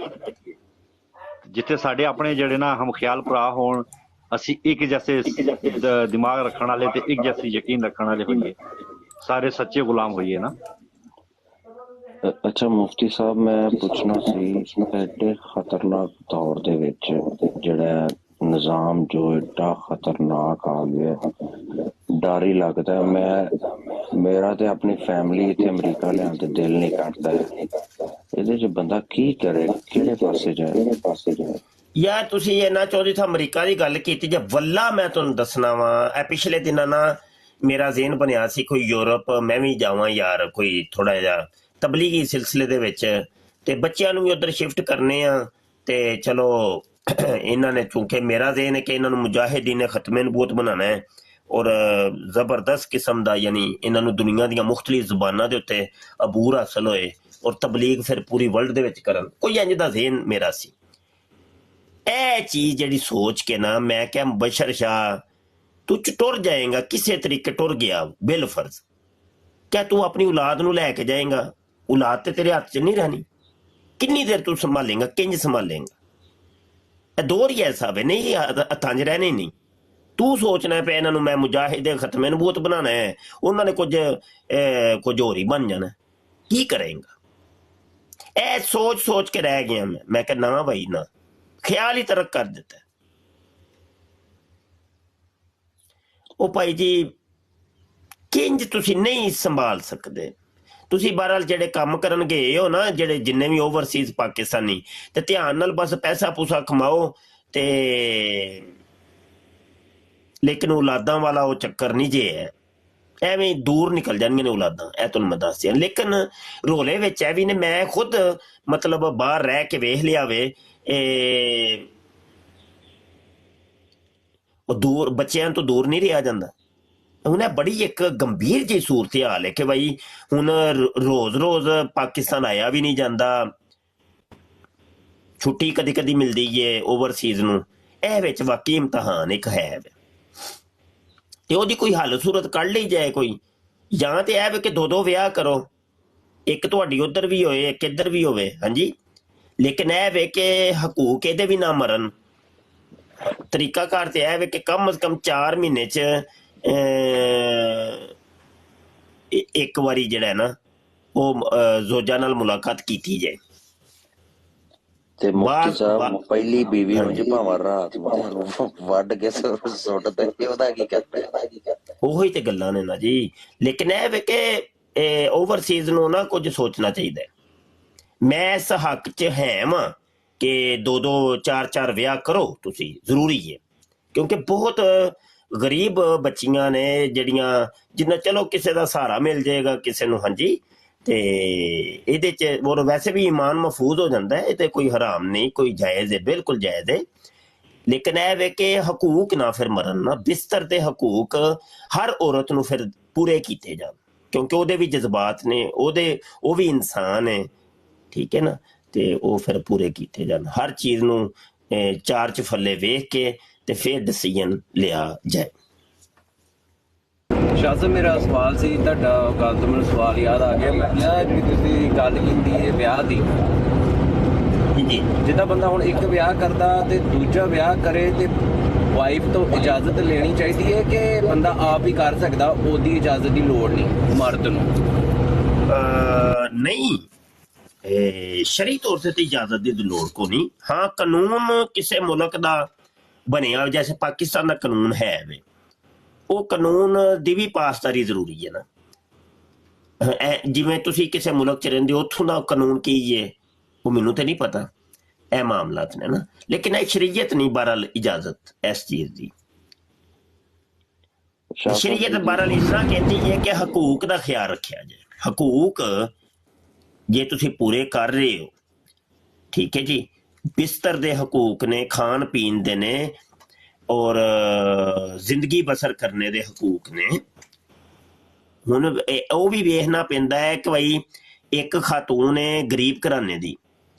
ਜਿੱਥੇ ਸਾਡੇ ਆਪਣੇ ਜਿਹੜੇ ਨਾ ਹਮ ਖਿਆਲ ਭਰਾ ਹੋਣ, ਅਸੀਂ ਇੱਕ ਜੈਸੇ ਦਿਮਾਗ ਰੱਖਣ ਵਾਲੇ ਤੇ ਇੱਕ ਜੈਸੀ ਯਕੀਨ ਰੱਖਣ ਵਾਲੇ ਹੋਈਏ, ਸਾਰੇ ਸੱਚੇ ਗੁਲਾਮ ਹੋਈਏ ਨਾ। ਅੱਛਾ ਮੁਫਤੀ ਸਾਹਿਬ, ਮੈਂ ਪੁੱਛਣਾ ਸੀ, ਐਡੇ ਖਤਰਨਾਕ ਦੌਰ ਦੇ ਵਿੱਚ ਜਿਹੜਾ ਨਿਜ਼ਾਮ ਜੋ ਏਡਾ ਖਤਰਨਾਕ ਆ ਗਿਆ, ਡਰ ਹੀ ਲੱਗਦਾ। ਮੇਰਾ ਤੇ ਆਪਣੀ ਫੈਮਿਲੀ ਇੱਥੇ ਅਮਰੀਕਾ ਲਿਆਉਣ ਤੇ ਦਿਲ ਨਹੀਂ ਕਰਦਾ। ਇਹਦੇ 'ਚ ਬੰਦਾ ਕੀ ਕਰੇ, ਕਿਹੜੇ ਪਾਸੇ ਜਾਏ? ਯਾਰ ਤੁਸੀਂ ਇਹਨਾਂ ਚੌਧਰੀ ਸਾਹਿਬ ਅਮਰੀਕਾ ਦੀ ਗੱਲ ਕੀਤੀ, ਜੇ ਵੱਲਾ ਮੈਂ ਤੁਹਾਨੂੰ ਦੱਸਣਾ ਵਾ, ਇਹ ਪਿਛਲੇ ਦਿਨਾਂ ਨਾ ਮੇਰਾ ਜ਼ੇਨ ਬਣਿਆ ਸੀ ਕੋਈ ਯੂਰਪ ਮੈਂ ਵੀ ਜਾਵਾਂ ਯਾਰ, ਕੋਈ ਥੋੜਾ ਜਿਹਾ ਤਬਲੀਗੀ ਸਿਲਸਿਲੇ ਦੇ ਵਿੱਚ, ਤੇ ਬੱਚਿਆਂ ਨੂੰ ਵੀ ਉੱਧਰ ਸ਼ਿਫਟ ਕਰਨੇ ਆ। ਤੇ ਚਲੋ ਇਹਨਾਂ ਨੇ, ਚੂੰਕਿ ਮੇਰਾ ਜ਼ੇਨ ਹੈ ਕਿ ਇਹਨਾਂ ਨੂੰ ਮੁਜਾਹਿਦੀਨ ਖਤਮੇ ਨਬੂਵਤ ਬਣਾਉਣਾ ਹੈ, ਔਰ ਜ਼ਬਰਦਸਤ ਕਿਸਮ ਦਾ, ਯਾਨੀ ਇਹਨਾਂ ਨੂੰ ਦੁਨੀਆ ਦੀਆਂ ਮੁਖਤਲਿਫ ਜ਼ੁਬਾਨਾਂ ਦੇ ਉੱਤੇ ਅਬੂਰ ਹਾਸਲ ਹੋਏ ਔਰ ਤਬਲੀਗ ਫਿਰ ਪੂਰੀ ਵਰਲਡ ਦੇ ਵਿੱਚ ਕਰਨ, ਕੋਈ ਇੰਜ ਦਾ ਜ਼ੇਨ ਮੇਰਾ ਸੀ। ਇਹ ਚੀਜ਼ ਜਿਹੜੀ ਸੋਚ ਕੇ ਨਾ ਮੈਂ ਕਿਹਾ ਮੁਬਸ਼ਰ ਸ਼ਾਹ ਤੂੰ ਟੁਰ ਜਾਏਗਾ, ਕਿਸੇ ਤਰੀਕੇ ਟੁਰ ਗਿਆ ਬਿਲਫਰਜ਼। ਕਿਆ ਤੂੰ ਆਪਣੀ ਔਲਾਦ ਨੂੰ ਲੈ ਕੇ ਜਾਏਗਾ? ਔਲਾਦ ਤੇ ਤੇਰੇ ਹੱਥ 'ਚ ਨਹੀਂ ਰਹਿਣੀ। ਕਿੰਨੀ ਦੇਰ ਤੂੰ ਸੰਭਾਲੇਗਾ, ਕਿੰਜ ਸੰਭਾਲੇਗਾ? ਇਹ ਦੌਰ ਹੀ ਐਸਾ ਵੇ, ਨਹੀਂ ਹੱਥਾਂ 'ਚ ਰਹਿਣੇ ਨਹੀਂ। ਤੂੰ ਸੋਚਣਾ ਪਿਆ ਇਹਨਾਂ ਨੂੰ ਮੈਂ ਮੁਜਾਹਿਦ ਖਤਮੇ ਨਬੂਵਤ ਬਣਾਉਣਾ ਹੈ, ਉਹਨਾਂ ਨੇ ਕੁਝ ਹੋਰ ਹੀ ਬਣ ਜਾਣਾ, ਕੀ ਕਰੇਗਾ? ਇਹ ਸੋਚ ਕੇ ਰਹਿ ਗਿਆ ਮੈਂ ਕਿਹਾ ਨਾ ਭਾਈ ਨਾ, ਖਿਆਲ ਹੀ ਤਰਕ ਕਰ ਦਿੱਤਾ। ਉਹ ਭਾਈ ਜੀ ਕਿੰਜ ਤੁਸੀਂ ਨਹੀਂ ਸੰਭਾਲ ਸਕਦੇ। ਤੁਸੀਂ ਬਹਰਹਾਲ ਜਿਹੜੇ ਕੰਮ ਕਰਨ ਗਏ ਹੋ ਨਾ, ਜਿਹੜੇ ਜਿੰਨੇ ਵੀ ਓਵਰਸੀਜ਼ ਪਾਕਿਸਤਾਨੀ, ਤੇ ਧਿਆਨ ਨਾਲ ਬਸ ਪੈਸਾ ਪੂਸਾ ਕਮਾਓ, ਤੇ ਲੇਕਿਨ ਔਲਾਦਾਂ ਵਾਲਾ ਉਹ ਚੱਕਰ ਨਹੀਂ ਜੇ ਹੈ। ਐਵੇਂ ਦੂਰ ਨਿਕਲ ਜਾਣਗੀਆਂ ਨੇ ਔਲਾਦਾਂ, ਇਹ ਤੁਹਾਨੂੰ ਮੈਂ ਦੱਸ ਦਿਆਂ। ਲੇਕਿਨ ਰੋਲੇ ਵਿੱਚ ਇਹ ਵੀ ਨੇ, ਮੈਂ ਖੁਦ ਮਤਲਬ ਬਾਹਰ ਰਹਿ ਕੇ ਵੇਖ ਲਿਆ ਵੇ, ਉਹ ਦੂਰ ਬੱਚਿਆਂ ਤੋਂ ਦੂਰ ਨਹੀਂ ਰਿਹਾ ਜਾਂਦਾ। ਹੁਣ ਇਹ ਬੜੀ ਇੱਕ ਗੰਭੀਰ ਜਿਹੀ ਸੂਰਤ ਹਾਲ ਹੈ ਕਿ ਬਈ ਹੁਣ ਰੋਜ਼ ਪਾਕਿਸਤਾਨ ਆਇਆ ਵੀ ਨਹੀਂ ਜਾਂਦਾ, ਛੁੱਟੀ ਕਦੀ ਕਦੀ ਮਿਲਦੀ ਹੈ ਓਵਰਸੀਜ਼ ਨੂੰ। ਇਹ ਵਿੱਚ ਵਾਕਈ ਇਮਤਿਹਾਨ ਇੱਕ ਹੈ, ਤੇ ਉਹਦੀ ਕੋਈ ਹੱਲ ਸੂਰਤ ਕੱਢ ਲਈ ਜਾਏ ਕੋਈ, ਜਾਂ ਤੇ ਇਹ ਵੇ ਕਿ ਦੋ ਵਿਆਹ ਕਰੋ, ਇੱਕ ਤੁਹਾਡੀ ਉੱਧਰ ਵੀ ਹੋਏ ਇੱਕ ਇੱਧਰ ਵੀ ਹੋਵੇ। ਹਾਂਜੀ, ਲੇਕਿਨ ਇਹ ਵੇ ਕਿ ਹਕੂਕ ਇਹਦੇ ਵੀ ਨਾ ਮਰਨ। ਤਰੀਕਾਕਾਰ ਤੇ ਇਹ ਵੇ ਕਿ ਕਮ ਅਜ਼ ਕਮ 4 ਮਹੀਨੇ 'ਚ ਇੱਕ ਵਾਰੀ ਜਿਹੜਾ ਨਾ ਉਹ ਜ਼ੋਜਾ ਨਾਲ ਮੁਲਾਕਾਤ ਕੀਤੀ ਜਾਏ। ਤੇ ਮੁਫਤੀ ਸਾਹਿਬ ਪਹਿਲੀ ਬੀਵੀ ਨੂੰ ਜੀ ਭਾਵੇਂ ਰਾਤ ਨੂੰ ਵੱਢ ਕੇ ਸੁੱਟ ਦੇ, ਉਹਦਾ ਕੀ ਕਰਦਾ? ਉਹੀ ਤੇ ਗੱਲਾਂ ਨੇ ਨਾ ਜੀ। ਲੇਕਿਨ ਇਹ ਵੇ ਕਿ ਓਵਰਸੀਜ਼ ਨੂੰ ਨਾ ਕੁਝ ਸੋਚਣਾ ਚਾਹੀਦਾ। ਮੈਂ ਇਸ ਹੱਕ 'ਚ ਹੈ ਵਾਂ ਕਿ 2-2 4-4 ਵਿਆਹ ਕਰੋ ਤੁਸੀਂ, ਜ਼ਰੂਰੀ ਹੈ, ਕਿਉਂਕਿ ਬਹੁਤ ਗਰੀਬ ਬੱਚੀਆਂ ਨੇ ਜਿਹੜੀਆਂ, ਜਿੰਨਾ ਚਲੋ ਕਿਸੇ ਦਾ ਸਹਾਰਾ ਮਿਲ ਜਾਏਗਾ ਕਿਸੇ ਨੂੰ। ਹਾਂਜੀ, ਤੇ ਇਹਦੇ 'ਚ ਔਰ ਵੈਸੇ ਵੀ ਈਮਾਨ ਮਹਿਫੂਜ਼ ਹੋ ਜਾਂਦਾ, ਇਹ ਤੇ ਕੋਈ ਹਰਾਮ ਨਹੀਂ, ਕੋਈ ਜਾਇਜ਼ ਹੈ, ਬਿਲਕੁਲ ਜਾਇਜ਼ ਹੈ। ਲੇਕਿਨ ਇਹ ਵੇ ਕਿ ਹਕੂਕ ਨਾ ਫਿਰ ਮਰਨ ਨਾ, ਬਿਸਤਰ ਤੇ ਹਕੂਕ ਹਰ ਔਰਤ ਨੂੰ ਫਿਰ ਪੂਰੇ ਕੀਤੇ ਜਾਣ। ਕਿਉਂਕਿ ਉਹਦੇ ਵੀ ਜਜ਼ਬਾਤ ਨੇ, ਉਹ ਵੀ ਇਨਸਾਨ ਹੈ, ਠੀਕ ਹੈ ਨਾ। ਤੇ ਉਹ ਫਿਰ ਪੂਰੇ ਕੀਤੇ ਜਾਣ, ਹਰ ਚੀਜ਼ ਨੂੰ ਚਾਰ ਚਫੱਲੇ ਵੇਖ ਕੇ ਤੇ ਫਿਰ ਡਿਸੀਜਨ ਲਿਆ ਜਾਏ। ਸ਼ਾਹ ਸਾਹਿਬ ਮੇਰਾ ਸਵਾਲ ਸੀ, ਤੁਹਾਡਾ ਗੱਲ ਤੋਂ ਮੈਨੂੰ ਸਵਾਲ ਯਾਦ ਆ ਗਿਆ। ਮੈਂ ਕਿਹਾ ਜਿਹੜੀ ਤੁਸੀਂ ਗੱਲ ਕੀਤੀ ਹੈ ਵਿਆਹ ਦੀ, ਜੀ ਜਿੱਦਾਂ ਬੰਦਾ ਹੁਣ ਇੱਕ ਵਿਆਹ ਕਰਦਾ ਤੇ ਦੂਜਾ ਵਿਆਹ ਕਰੇ ਤੇ ਵਾਈਫ ਤੋਂ ਇਜਾਜ਼ਤ ਲੈਣੀ ਚਾਹੀਦੀ ਹੈ ਕਿ ਬੰਦਾ ਆਪ ਹੀ ਕਰ ਸਕਦਾ, ਉਹਦੀ ਇਜਾਜ਼ਤ ਦੀ ਲੋੜ ਨਹੀਂ ਮਰਦ ਨੂੰ? ਨਹੀਂ, ਸ਼ਰਈ ਤੌਰ ਤੇ ਇਜਾਜ਼ਤ ਦੀ ਲੋੜ ਕੋ ਨਹੀਂ। ਹਾਂ, ਕਾਨੂੰਨ ਕਿਸੇ ਮੁਲਕ ਦਾ ਬਣਿਆ, ਜੈਸੇ ਪਾਕਿਸਤਾਨ ਦਾ ਕਾਨੂੰਨ ਹੈ ਵੇ, ਉਹ ਕਾਨੂੰਨ ਦੀ ਵੀ ਪਾਸਦਾਰੀ ਜ਼ਰੂਰੀ ਹੈ ਨਾ। ਜਿਵੇਂ ਤੁਸੀਂ ਕਿਸੇ ਮੁਲਕ 'ਚ ਰਹਿੰਦੇ ਹੋ, ਉੱਥੋਂ ਦਾ ਕਾਨੂੰਨ ਕੀ ਹੈ ਉਹ ਮੈਨੂੰ ਤੇ ਨਹੀਂ ਪਤਾ, ਇਹ ਮਾਮਲਾਤ ਨੇ ਨਾ। ਲੇਕਿਨ ਇਹ ਸ਼ਰੀਅਤ ਨਹੀਂ ਬਹਰਹਾਲ ਇਜਾਜ਼ਤ ਇਸ ਚੀਜ਼ ਦੀ। ਸ਼ਰੀਅਤ ਬਹਰਹਾਲ ਇਸ ਤਰ੍ਹਾਂ ਕਹਿੰਦੀ ਹੈ ਕਿ ਹਕੂਕ ਦਾ ਖਿਆਲ ਰੱਖਿਆ ਜਾਏ। ਹਕੂਕ ਜੇ ਤੁਸੀਂ ਪੂਰੇ ਕਰ ਰਹੇ ਹੋ, ਠੀਕ ਹੈ ਜੀ, ਬਿਸਤਰ ਦੇ ਹਕੂਕ ਨੇ, ਖਾਣ ਪੀਣ ਦੇ ਨੇ, ਔਰ ਜ਼ਿੰਦਗੀ ਬਸਰ ਕਰਨੇ ਦੇ ਹਕੂਕ ਨੇ। ਹੁਣ ਉਹ ਵੀ ਵੇਖਣਾ ਪੈਂਦਾ ਹੈ ਕਿ ਭਾਈ ਇੱਕ ਖਾਤੂਨ ਹੈ ਗਰੀਬ ਘਰਾਣੇ ਦੀ,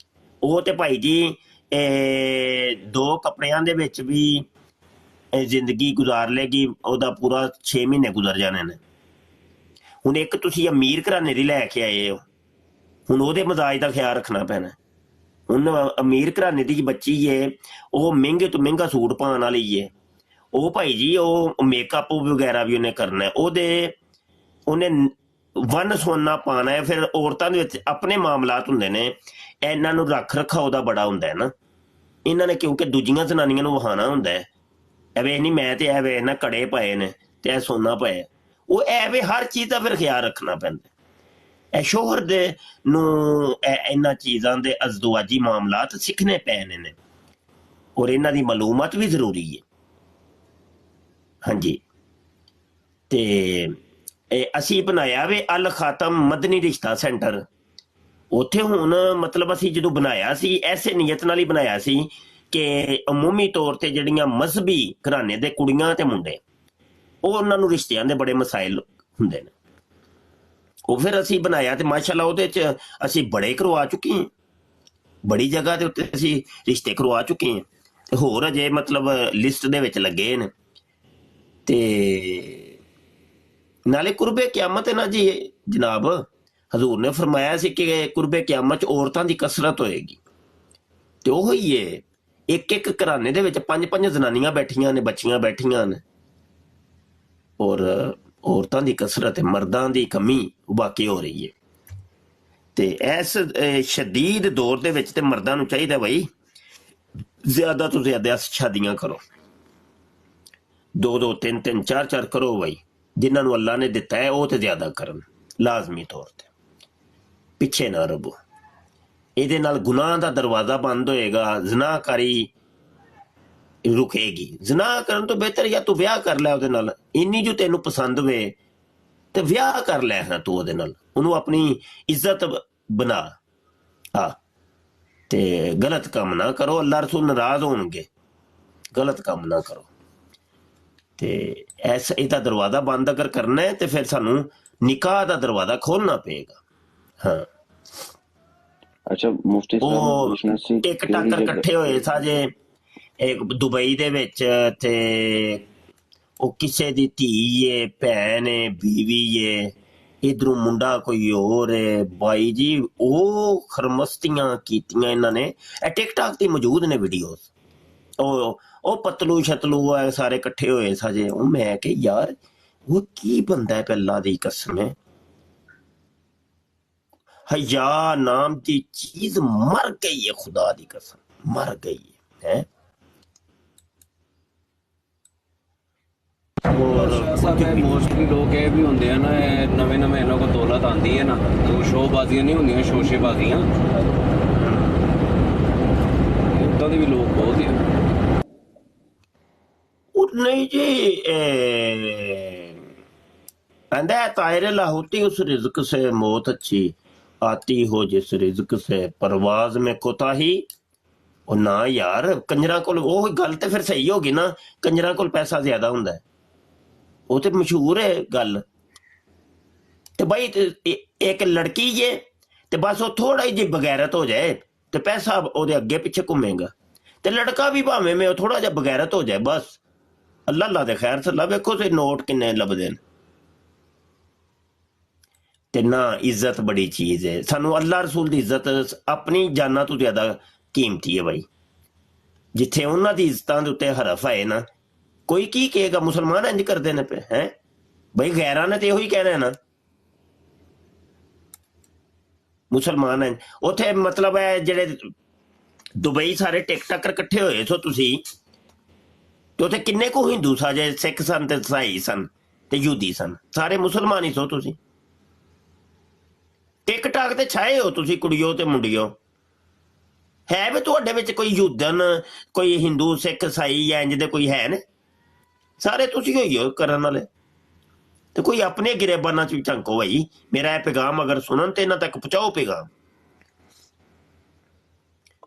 ਉਹ ਤੇ ਭਾਈ ਜੀ 2 ਕੱਪੜਿਆਂ ਦੇ ਵਿੱਚ ਵੀ ਜ਼ਿੰਦਗੀ ਗੁਜ਼ਾਰ ਲੇਗੀ, ਉਹਦਾ ਪੂਰਾ 6 ਮਹੀਨੇ ਗੁਜ਼ਰ ਜਾਣੇ ਨੇ। ਹੁਣ ਇੱਕ ਤੁਸੀਂ ਅਮੀਰ ਘਰਾਣੇ ਦੀ ਲੈ ਕੇ ਆਏ ਹੋ, ਹੁਣ ਉਹਦੇ ਮਜ਼ਾਜ ਦਾ ਖਿਆਲ ਰੱਖਣਾ ਪੈਣਾ। ਹੁਣ ਅਮੀਰ ਘਰਾਣੇ ਦੀ ਬੱਚੀ ਹੈ, ਉਹ ਮਹਿੰਗੇ ਤੋਂ ਮਹਿੰਗਾ ਸੂਟ ਪਾਉਣ ਵਾਲੀ ਹੈ, ਉਹ ਭਾਈ ਜੀ ਉਹ ਮੇਕਅਪ ਵਗੈਰਾ ਵੀ ਉਹਨੇ ਕਰਨਾ, ਉਹਨੇ ਵੰਨ ਸੁਵੰਨਾ ਪਾਉਣਾ ਹੈ। ਫਿਰ ਔਰਤਾਂ ਦੇ ਵਿੱਚ ਆਪਣੇ ਮਾਮਲਾਤ ਹੁੰਦੇ ਨੇ, ਇਹਨਾਂ ਨੂੰ ਰੱਖ ਰਖਾਓ ਦਾ ਬੜਾ ਹੁੰਦਾ ਹੈ ਨਾ ਇਹਨਾਂ ਨੇ, ਕਿਉਂਕਿ ਦੂਜੀਆਂ ਜ਼ਨਾਨੀਆਂ ਨੂੰ ਵਹਾਉਣਾ ਹੁੰਦਾ ਹੈ। ਐਵੇਂ ਨਹੀਂ ਮੈਂ ਤੇ ਐਵੇਂ ਨਾ ਕੜੇ ਪਾਏ ਨੇ ਤੇ ਇਹ ਸੋਨਾ ਪਾਇਆ, ਉਹ ਐਵੇਂ ਹਰ ਚੀਜ਼ ਦਾ ਫਿਰ ਖਿਆਲ ਰੱਖਣਾ ਪੈਂਦਾ। ਇਹ ਸ਼ੋਹਰ ਦੇ ਨੂੰ ਇਹਨਾਂ ਚੀਜ਼ਾਂ ਦੇ ਅਜ਼ਦਵਾਜੀ ਮਾਮਲਾਤ ਸਿੱਖਣੇ ਪੈਣੇ ਨੇ, ਔਰ ਇਹਨਾਂ ਦੀ ਮਾਲੂਮਾਤ ਵੀ ਜ਼ਰੂਰੀ ਹੈ। ਹਾਂਜੀ, ਤੇ ਅਸੀਂ ਬਣਾਇਆ ਵੇ ਅਲ ਖਾਤਮ ਮਦਨੀ ਰਿਸ਼ਤਾ ਸੈਂਟਰ। ਉੱਥੇ ਹੁਣ ਮਤਲਬ ਅਸੀਂ ਜਦੋਂ ਬਣਾਇਆ ਸੀ, ਐਸੇ ਨੀਅਤ ਨਾਲ ਹੀ ਬਣਾਇਆ ਸੀ ਕਿ ਅਮੂਮੀ ਤੌਰ ਤੇ ਜਿਹੜੀਆਂ ਮਜ਼ਹਬੀ ਘਰਾਣੇ ਦੇ ਕੁੜੀਆਂ ਤੇ ਮੁੰਡੇ, ਉਹਨਾਂ ਨੂੰ ਰਿਸ਼ਤਿਆਂ ਦੇ ਬੜੇ ਮਸਾਇਲ ਹੁੰਦੇ ਨੇ, ਉਹ ਫਿਰ ਅਸੀਂ ਬਣਾਇਆ ਤੇ ਮਾਸ਼ਾਅੱਲਾ ਉਹਦੇ 'ਚ ਅਸੀਂ ਬੜੇ ਕਰਵਾ ਚੁੱਕੇ ਹਾਂ, ਬੜੀ ਜਗ੍ਹਾ ਦੇ ਉੱਤੇ ਅਸੀਂ ਰਿਸ਼ਤੇ ਕਰਵਾ ਚੁੱਕੇ ਹਾਂ, ਤੇ ਹੋਰ ਅਜੇ ਮਤਲਬ ਲਿਸਟ ਦੇ ਵਿੱਚ ਲੱਗੇ ਨੇ। ਤੇ ਨਾਲੇ ਕੁਰਬੇ ਕਿਆਮਤ ਹੈ ਨਾ ਜੀ ਜਨਾਬ, ਹਜ਼ੂਰ ਨੇ ਫਰਮਾਇਆ ਸੀ ਕਿ ਕੁਰਬੇ ਕਿਆਮਤ 'ਚ ਔਰਤਾਂ ਦੀ ਕਸਰਤ ਹੋਏਗੀ, ਤੇ ਉਹ ਹੀ ਹੈ। ਇੱਕ ਘਰਾਣੇ ਦੇ ਵਿੱਚ 5-5 ਜ਼ਨਾਨੀਆਂ ਬੈਠੀਆਂ ਨੇ, ਬੱਚੀਆਂ ਬੈਠੀਆਂ ਨੇ, ਔਰ ਔਰਤਾਂ ਦੀ ਕਸਰਤ ਹੈ, ਮਰਦਾਂ ਦੀ ਕਮੀ ਵਾਕਈ ਹੋ ਰਹੀ ਹੈ। ਤੇ ਇਸ ਸ਼ਦੀਦ ਦੌਰ ਦੇ ਵਿੱਚ ਤੇ ਮਰਦਾਂ ਨੂੰ ਚਾਹੀਦਾ ਬਈ ਜ਼ਿਆਦਾ ਤੋਂ ਜ਼ਿਆਦਾ ਸ਼ਾਦੀਆਂ ਕਰੋ, 2-2 3-3 4-4 ਕਰੋ ਬਈ, ਜਿਨ੍ਹਾਂ ਨੂੰ ਅੱਲਾ ਨੇ ਦਿੱਤਾ ਹੈ ਉਹ ਤੇ ਜ਼ਿਆਦਾ ਕਰਨ, ਲਾਜ਼ਮੀ ਤੌਰ ਤੇ ਪਿੱਛੇ ਨਾ ਰਹੋ। ਇਹਦੇ ਨਾਲ ਗੁਨਾਹ ਦਾ ਦਰਵਾਜ਼ਾ ਬੰਦ ਹੋਏਗਾ, ਜ਼ਨਾਕਾਰੀ ਰੁਕੇਗੀ। ਜ਼ਨਾ ਕਰਨ ਤੋਂ ਬਿਹਤਰ ਜਾਂ ਤੂੰ ਵਿਆਹ ਕਰ ਲੈ ਉਹਦੇ ਨਾਲ, ਇੰਨੀ ਜੋ ਤੈਨੂੰ ਪਸੰਦ ਵੇ ਤੇ ਵਿਆਹ ਕਰ ਲੈ ਹਾਂ ਤੂੰ ਉਹਦੇ ਨਾਲ, ਉਹਨੂੰ ਆਪਣੀ ਇੱਜ਼ਤ ਬਣਾ। ਹਾਂ, ਤੇ ਗਲਤ ਕੰਮ ਨਾ ਕਰੋ, ਅੱਲਾ ਰਸੂਲ ਨਾਰਾਜ਼ ਹੋਣਗੇ, ਗਲਤ ਕੰਮ ਨਾ ਕਰੋ। ਤੇ ਇਹਦਾ ਦਰਵਾਜ਼ਾ ਬੰਦ ਅਗਰ ਕਰਨਾ ਹੈ ਤੇ ਫਿਰ ਸਾਨੂੰ ਨਿਕਾਹ ਦਾ ਦਰਵਾਜ਼ਾ ਖੋਲਣਾ ਪਏਗਾ। ਹਾਂ, ਅੱਛਾ ਮੁਫਤੀ ਸਾਹਿਬ ਉਹ ਪੁੱਛਣਾ ਸੀ ਟਿਕਟਾਕ ਇਕੱਠੇ ਹੋਏ ਸਾਜੇ ਇੱਕ ਦੁਬਈ ਦੇ ਵਿੱਚ, ਤੇ ਉਹ ਕਿਸੇ ਦੀ ਧੀ ਏ, ਭੈਣ ਏ, ਬੀਵੀ ਏ, ਇਧਰੋਂ ਮੁੰਡਾ ਕੋਈ ਹੋਰ ਏ, ਬਾਈ ਜੀ ਉਹ ਖਰਮਸਤੀਆਂ ਕੀਤੀਆਂ ਇਹਨਾਂ ਨੇ। ਇਹ ਟਿਕਟਾਕ ਤੇ ਮੌਜੂਦ ਨੇ ਵੀਡੀਓਜ਼, ਉਹ ਪਤਲੂ ਸ਼ਤਲੂ ਸਾਰੇ ਇਕੱਠੇ ਹੋਏ ਸਾਜੇ। ਉਹ ਮੈਂ ਕਿ ਯਾਰ ਉਹ ਕੀ ਬੰਦਾ ਪਹਿਲਾਂ ਦੀ ਕਸਮ ਹੈ, ਹਯਾ ਨਾਮ ਦੀ ਚੀਜ਼ ਮਰ ਗਈ ਹੈ, ਖੁਦਾ ਦੀ ਕਸਮ ਮਰ ਗਈ ਹੈ। ਮੋਸਟਲੀ ਲੋਕ ਇਹ ਵੀ ਹੁੰਦੇ ਆ ਨਾ, ਨਵੇਂ ਇਹਨਾਂ ਕੋਲ ਦੌਲਤ ਆਉਂਦੀ ਹੈ ਨਾ, ਉਹ ਸ਼ੋਅਬਾਜ਼ੀਆਂ ਨਹੀਂ ਹੁੰਦੀਆਂ, ਸ਼ੋਸ਼ੇਬਾਜ਼ੀਆਂ, ਇੱਦਾਂ ਦੇ ਵੀ ਲੋਕ ਬਹੁਤ ਆ। ਉਹ ਨਹੀਂ ਜੀ, कहता है तायरे लाहौती उस रिज्क से मौत अच्छी आती हो जिस रिज्क से परवाज में कोताही। ਉਹ ਨਾ ਯਾਰ, ਕੰਜਰਾਂ ਕੋਲ ਉਹ ਗੱਲ ਤੇ ਫਿਰ ਸਹੀ ਹੋ ਗਈ ਨਾ, ਕੰਜਰਾਂ ਕੋਲ ਪੈਸਾ ਜ਼ਿਆਦਾ ਹੁੰਦਾ, ਉਹ ਤੇ ਮਸ਼ਹੂਰ ਹੈ ਗੱਲ। ਤੇ ਬਾਈ ਇੱਕ ਲੜਕੀ ਜੇ ਤੇ ਬਸ ਉਹ ਥੋੜਾ ਜਿਹੀ ਬਗੈਰਤ ਹੋ ਜਾਏ ਤੇ ਪੈਸਾ ਉਹਦੇ ਅੱਗੇ ਪਿੱਛੇ ਘੁੰਮੇਗਾ, ਤੇ ਲੜਕਾ ਵੀ ਭਾਵੇਂ ਮੈਂ ਥੋੜਾ ਜਿਹਾ ਬਗੈਰਤ ਹੋ ਜਾਏ ਬਸ ਅੱਲਾ ਅੱਲਾ ਦੇ ਖੈਰ ਸੱਲਾ। ਵੇਖੋ ਤੇ ਨੋਟ ਕਿੰਨੇ ਲੱਭਦੇ ਨੇ। ਤੇ ਨਾ ਇੱਜ਼ਤ ਬੜੀ ਚੀਜ਼ ਹੈ, ਸਾਨੂੰ ਅੱਲਾ ਰਸੂਲ ਦੀ ਇੱਜ਼ਤ ਆਪਣੀ ਜਾਨਾਂ ਤੋਂ ਜ਼ਿਆਦਾ ਕੀਮਤੀ ਹੈ ਬਾਈ। ਜਿੱਥੇ ਉਹਨਾਂ ਦੀ ਇੱਜ਼ਤਾਂ ਦੇ ਉੱਤੇ ਹਰਫ ਆਏ ਨਾ, ਕੋਈ ਕੀ ਕਹੇਗਾ ਮੁਸਲਮਾਨ ਇੰਜ ਕਰਦੇ ਨੇ ਪਏ ਹੈ ਬਈ, ਗੈਰਾਂ ਨੇ ਤੇ ਇਹੋ ਹੀ ਕਹਿਣਾ ਹੈ ਨਾ ਮੁਸਲਮਾਨ ਹੈ ਉੱਥੇ। ਮਤਲਬ ਹੈ ਜਿਹੜੇ ਦੁਬਈ ਸਾਰੇ ਟਿਕਟਾਕਰ ਇਕੱਠੇ ਹੋਏ ਸੋ ਤੁਸੀਂ, ਤੇ ਉੱਥੇ ਕਿੰਨੇ ਕੁ ਹਿੰਦੂ ਸਨ, ਜੇ ਸਿੱਖ ਸਨ ਤੇ ਈਸਾਈ ਸਨ ਤੇ ਯਹੂਦੀ ਸਨ, ਸਾਰੇ ਮੁਸਲਮਾਨ ਹੀ ਸੋ ਤੁਸੀਂ। ਟਿਕ ਟਾਕ ਤੇ ਛਾਏ ਹੋ ਤੁਸੀਂ ਕੁੜੀਓ ਤੇ ਮੁੰਡਿਓ। ਹੈ ਵੀ ਤੁਹਾਡੇ ਵਿੱਚ ਕੋਈ ਯਹੂਦਨ, ਕੋਈ ਹਿੰਦੂ ਸਿੱਖ ਈਸਾਈ ਇੰਜ ਦੇ ਕੋਈ ਹੈ ਨੇ? ਸਾਰੇ ਤੁਸੀਂ ਹੋਈ ਹੋ ਕਰਨ ਵਾਲੇ। ਤੇ ਕੋਈ ਆਪਣੇ ਗਿਰੇਬਾਨਾਂ ਚ ਵੀ ਝੰਕੋ ਭਾਈ। ਮੇਰਾ ਇਹ ਪੈਗਾਮ ਅਗਰ ਸੁਣਨ ਤੇ ਇਹਨਾਂ ਤੱਕ ਪਹੁੰਚਾਓ ਪੈਗਾਮ।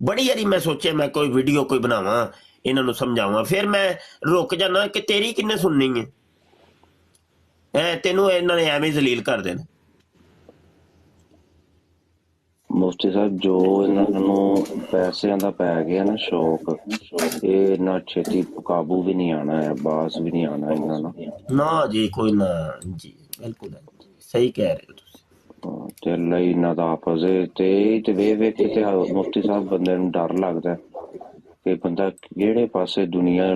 ਬੜੀ ਵਾਰੀ ਮੈਂ ਸੋਚਿਆ ਮੈਂ ਕੋਈ ਵੀਡੀਓ ਕੋਈ ਬਣਾਵਾਂ, ਇਹਨਾਂ ਨੂੰ ਸਮਝਾਵਾਂ, ਫਿਰ ਮੈਂ ਰੁਕ ਜਾਣਾ ਕਿ ਤੇਰੀ ਕਿੰਨੇ ਸੁਣਨੀ ਹੈ, ਤੈਨੂੰ ਇਹਨਾਂ ਨੇ ਐਵੇਂ ਜ਼ਲੀਲ ਕਰ ਦੇਣਾ। ਮੁਫਤੀ ਸਾਹਿਬ ਜੋ ਇਹਨਾਂ ਨੂੰ ਪੈਸਿਆਂ ਦਾ ਪੈ ਗਿਆ ਨਾ ਸ਼ੌਕ, ਇਹ ਇੰਨਾ ਛੇਤੀ ਕਾਬੂ ਵੀ ਨਹੀਂ ਆਣਾ ਹੈ, ਬਾਸ ਵੀ ਨਹੀਂ ਆਣਾ ਇਹਨਾਂ ਨੂੰ। ਨਾ ਜੀ ਕੋਈ ਨਾ ਜੀ, ਬਿਲਕੁਲ ਸਹੀ ਕਹਿ ਰਹੇ ਹੋ ਤੁਸੀਂ। ਤੇ ਲਈ ਇਹਨਾਂ ਦਾ ਆਪਸ ਤੇ ਵੇਖ ਕੇ ਤੇ ਮੁਫਤੀ ਸਾਹਿਬ ਬੰਦੇ ਨੂੰ ਡਰ ਲੱਗਦਾ ਕਿ ਬੰਦਾ ਕਿਹੜੇ ਪਾਸੇ ਦੁਨੀਆ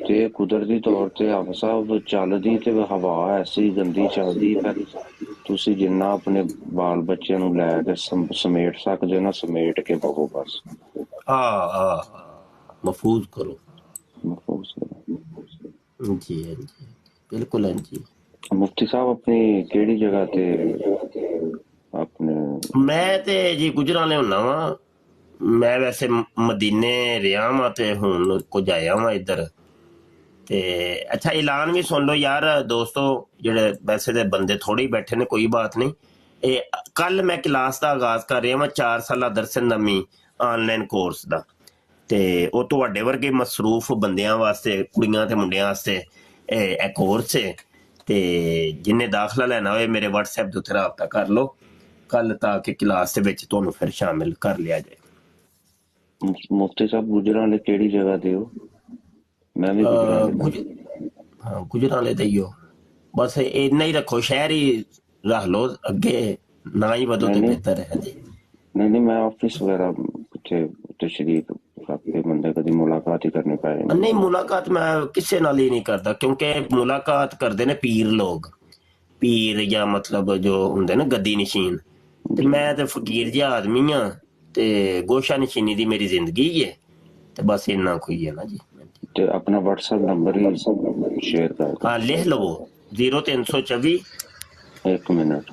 ਤੇ ਕੁਦਰਤੀ ਤੌਰ ਤੇ ਆਪਸਾ ਚੱਲਦੀ ਤੇ ਹਵਾ ਐਸੀ ਗੰਦੀ ਚੱਲਦੀ, ਫਿਰ ਤੁਸੀਂ ਜਿੰਨਾ ਆਪਣੇ ਬਾਲ ਬੱਚਿਆਂ ਨੂੰ ਲੈ ਕੇ ਸਮੇਟ ਸਕਦੇ ਹੋ ਨਾ, ਸਮੇਟ ਕੇ ਬਹੋ ਬਸ। ਮਹਿਫੂਜ਼ ਕਰੋ ਮਹਿਫੂਜ਼ ਕਰੋ ਜੀ। ਬਿਲਕੁਲ ਜੀ। ਮੁਫਤੀ ਸਾਹਿਬ ਆਪਣੀ ਕਿਹੜੀ ਜਗ੍ਹਾ ਤੇ ਆਪਣੇ? ਮੈਂ ਤੇ ਜੀ ਗੁਜਰਾਂਵਾਲੇ ਹੁੰਨਾ ਵਾ। ਮੈਂ ਵੈਸੇ ਮਦੀਨੇ ਰਿਹਾ ਵਾਂ ਤੇ ਹੁਣ ਕੁਝ ਆਇਆ ਵਾਂ ਇੱਧਰ। ਤੇ ਅੱਛਾ ਐਲਾਨ ਵੀ ਸੁਣ ਲਓ ਯਾਰ ਦੋਸਤੋ, ਜਿਹੜੇ ਵੈਸੇ ਦੇ ਬੰਦੇ ਥੋੜੇ ਹੀ ਬੈਠੇ ਨੇ, ਕੋਈ ਬਾਤ ਨਹੀਂ। ਇਹ ਕੱਲ ਮੈਂ ਕਲਾਸ ਦਾ ਆਗਾਜ਼ ਕਰ ਰਿਹਾ ਵਾਂ 4 ਸਾਲਾ ਦਰਸਨ ਨਵੀਂ ਆਨਲਾਈਨ ਕੋਰਸ ਦਾ। ਤੇ ਉਹ ਤੁਹਾਡੇ ਵਰਗੇ ਮਸਰੂਫ ਬੰਦਿਆਂ ਵਾਸਤੇ, ਕੁੜੀਆਂ ਤੇ ਮੁੰਡਿਆਂ ਵਾਸਤੇ ਇਹ ਕੋਰਸ ਹੈ। ਤੇ ਜਿੰਨੇ ਦਾਖਲਾ ਲੈਣਾ ਹੋਏ ਮੇਰੇ WhatsApp ਦੇ ਉੱਤੇ ਰਾਬਤਾ ਕਰ ਲਓ ਕੱਲ, ਤਾਂ ਕਿ ਕਲਾਸ ਦੇ ਵਿੱਚ ਤੁਹਾਨੂੰ ਫਿਰ ਸ਼ਾਮਿਲ ਕਰ ਲਿਆ ਜਾਏ। ਮੁਫਤੀ ਸਾਹਿਬ ਗੁਜਰਾਂਵਾਲੇ ਕਿਹੜੀ ਜਗ੍ਹਾ ਤੇ ਹੋ? ਮੈਂ ਵੀ ਗੁਜਰਾਂਵਾਲੇ ਤੇ ਹੀ ਹੋ, ਬਸ ਇੰਨਾ ਹੀ ਰੱਖੋ, ਸ਼ਹਿਰ ਹੀ ਰੱਖ ਲਓ, ਅੱਗੇ ਨਾ ਹੀ ਵਧੋ ਤੇ ਬਿਹਤਰ ਹੈ ਜੀ। ਨਹੀਂ ਮੈਂ ਆਫਿਸ ਵਗੈਰਾ ਪਿੱਛੇ ਤਸ਼ਰੀਫ ਰੱਖਦੇ ਬੰਦੇ ਕਦੀ ਮੁਲਾਕਾਤ ਹੀ ਕਰਨੀ ਪਏ। ਨਹੀਂ ਮੁਲਾਕਾਤ ਮੈਂ ਕਿਸੇ ਨਾਲ ਹੀ ਨਹੀਂ ਕਰਦਾ, ਕਿਉਂਕਿ ਮੁਲਾਕਾਤ ਕਰਦੇ ਨੇ ਪੀਰ ਲੋਕ, ਪੀਰ ਜਾਂ ਮਤਲਬ ਜੋ ਹੁੰਦੇ ਨਾ ਗੱਦੀ ਨਸ਼ੀਨ, ਤੇ ਮੈਂ ਤੇ ਫਕੀਰ ਜਿਹਾ ਆਦਮੀ ਆ ਤੇ ਗੋਸ਼ਾ ਨਸ਼ੀਨੀ ਦੀ ਮੇਰੀ ਜ਼ਿੰਦਗੀ ਹੈ, ਤੇ ਬਸ ਇੰਨਾ ਕੋਈ ਹੈ ਨਾ ਜੀ। ਤੇ ਆਪਣਾ WhatsApp ਨੰਬਰ ਹੀ ਸ਼ੇਅਰ ਕਰ ਦਿਓ। ਲਿਖ ਲਵੋ 0324 ਇੱਕ ਮਿੰਟ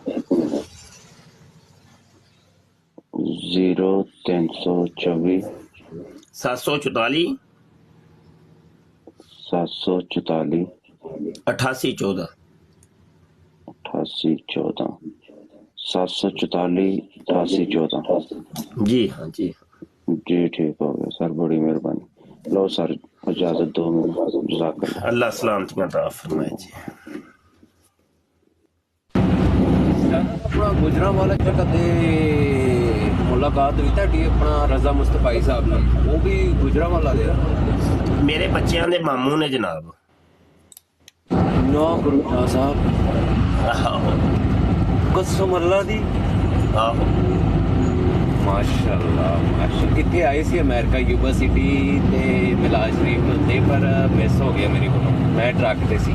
0324 744 744 8814 8814 744 8814 ਜੀ हाँ जी जी ठीक हो गया सर, बड़ी मेहरबानी। लो सर इजाजत दो, जज़ाकल्लाह। अल्लाह सलामत अता फरमाए जी। ਆਪਣਾ ਗੁਜਰਾਂਵਾਲਾ ਚ ਕਦੇ ਮੁਲਾਕਾਤ ਹੋਈ ਤੁਹਾਡੀ ਆਪਣਾ ਰਜ਼ਾ ਮੁਸਤਫਾਈ ਸਾਹਿਬ ਨਾਲ? ਉਹ ਵੀ ਗੁਜਰਾਂਵਾਲਾ ਦੇ ਮੇਰੇ ਬੱਚਿਆਂ ਦੇ ਮਾਮੂ ਨੇ ਜਨਾਬ। ਨਾ ਗੁਰੂ ਸਾਹਿਬ ਆਹੋ ਕਸਮ ਅੱਲਾ ਦੀ। ਆਹੋ ਮਾਸ਼ਾਅੱਲਾ ਮਾਸ਼ਾ। ਕਿੱਥੇ ਆਏ ਸੀ ਅਮਰੀਕਾ ਯੂਨੀਵਰਸਿਟੀ ਤੇ ਮਿਲਾਜ ਸ਼ਰੀਫ ਹੁੰਦੇ, ਪਰ ਮਿਸ ਹੋ ਗਿਆ ਮੇਰੇ ਕੋਲੋਂ, ਮੈਂ ਟਰੱਕ ਤੇ ਸੀ।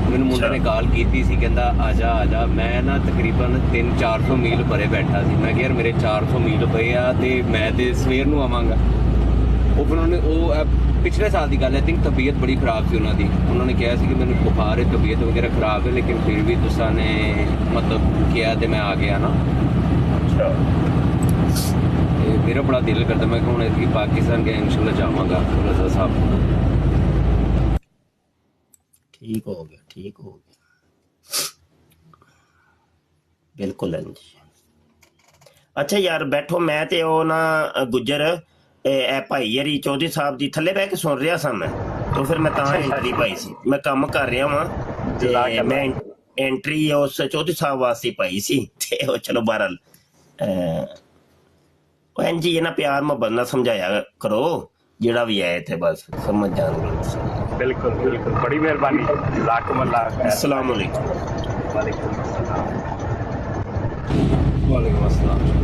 ਮੈਨੂੰ ਮੁੰਡੇ ਨੇ ਕਾਲ ਕੀਤੀ ਸੀ, ਕਹਿੰਦਾ ਆ ਜਾ। ਮੈਂ ਨਾ ਤਕਰੀਬਨ 300-400 ਮੀਲ ਪਰੇ ਬੈਠਾ ਸੀ। ਮੈਂ ਕਿਹਾ ਯਾਰ ਮੇਰੇ 400 ਮੀਲ ਪਏ ਆ ਤੇ ਮੈਂ ਤੇ ਸਵੇਰ ਨੂੰ ਆਵਾਂਗਾ। ਉਹ ਫਿਰ ਉਹਨੇ ਪਿਛਲੇ ਸਾਲ ਦੀ ਗੱਲ ਹੈ, ਥਿੰਕ ਤਬੀਅਤ ਬੜੀ ਖਰਾਬ ਸੀ ਉਹਨਾਂ ਦੀ। ਉਹਨਾਂ ਨੇ ਕਿਹਾ ਸੀ ਕਿ ਮੈਨੂੰ ਬੁਖਾਰ ਹੈ, ਤਬੀਅਤ ਵਗੈਰਾ ਖਰਾਬ ਹੈ, ਲੇਕਿਨ ਫਿਰ ਵੀ ਤੁਸਾਂ ਨੇ ਮਤਲਬ ਕਿਹਾ ਤੇ ਮੈਂ ਆ ਗਿਆ ਨਾ। ਤੇ ਮੇਰਾ ਬੜਾ ਦਿਲ ਕਰਦਾ, ਮੈਂ ਹੁਣ ਇਸकी ਪਾਕਿਸਤਾਨ ਗਿਆ ਇਨਸ਼ਾਅੱਲਾ ਜਾਵਾਂਗਾ ਰਜ਼ਾ ਸਾਹਿਬ। ठीक हो गया बिल्कुल है जी। अच्छा यार बैठो, मैं ते ओ ना गुजर भाई हरी चौधरी साहब दी थले बह के सुन रहा सा मैं, तो फिर मैं एंट्री पाई सी। मैं काम कर रहा वां ते मैं ਐਂਟਰੀ ਉਸ ਚੌਧਰੀ ਸਾਹਿਬ ਵਾਸਤੇ ਪਾਈ ਸੀ ਤੇ ਉਹ ਚਲੋ ਬਹਰਹਾਲ ਇੰਝ ਹੀ ਇਹਨਾਂ ਪਿਆਰ ਮੁਹੱਬਤ ਨਾਲ ਸਮਝਾਇਆ ਕਰੋ ਜਿਹੜਾ ਵੀ ਆਏ ਤੇ ਬਸ ਸਮਝ ਜਾਣਗੇ। ਬਿਲਕੁਲ ਬਿਲकुल बड़ी मेहरबानी जज़ाकल्लाह खैर। अस्सलाम वालेकुम। वालेकुम अस्सलाम। ਵਾਲੇਕੁਮ ਅਸਲਾਮ।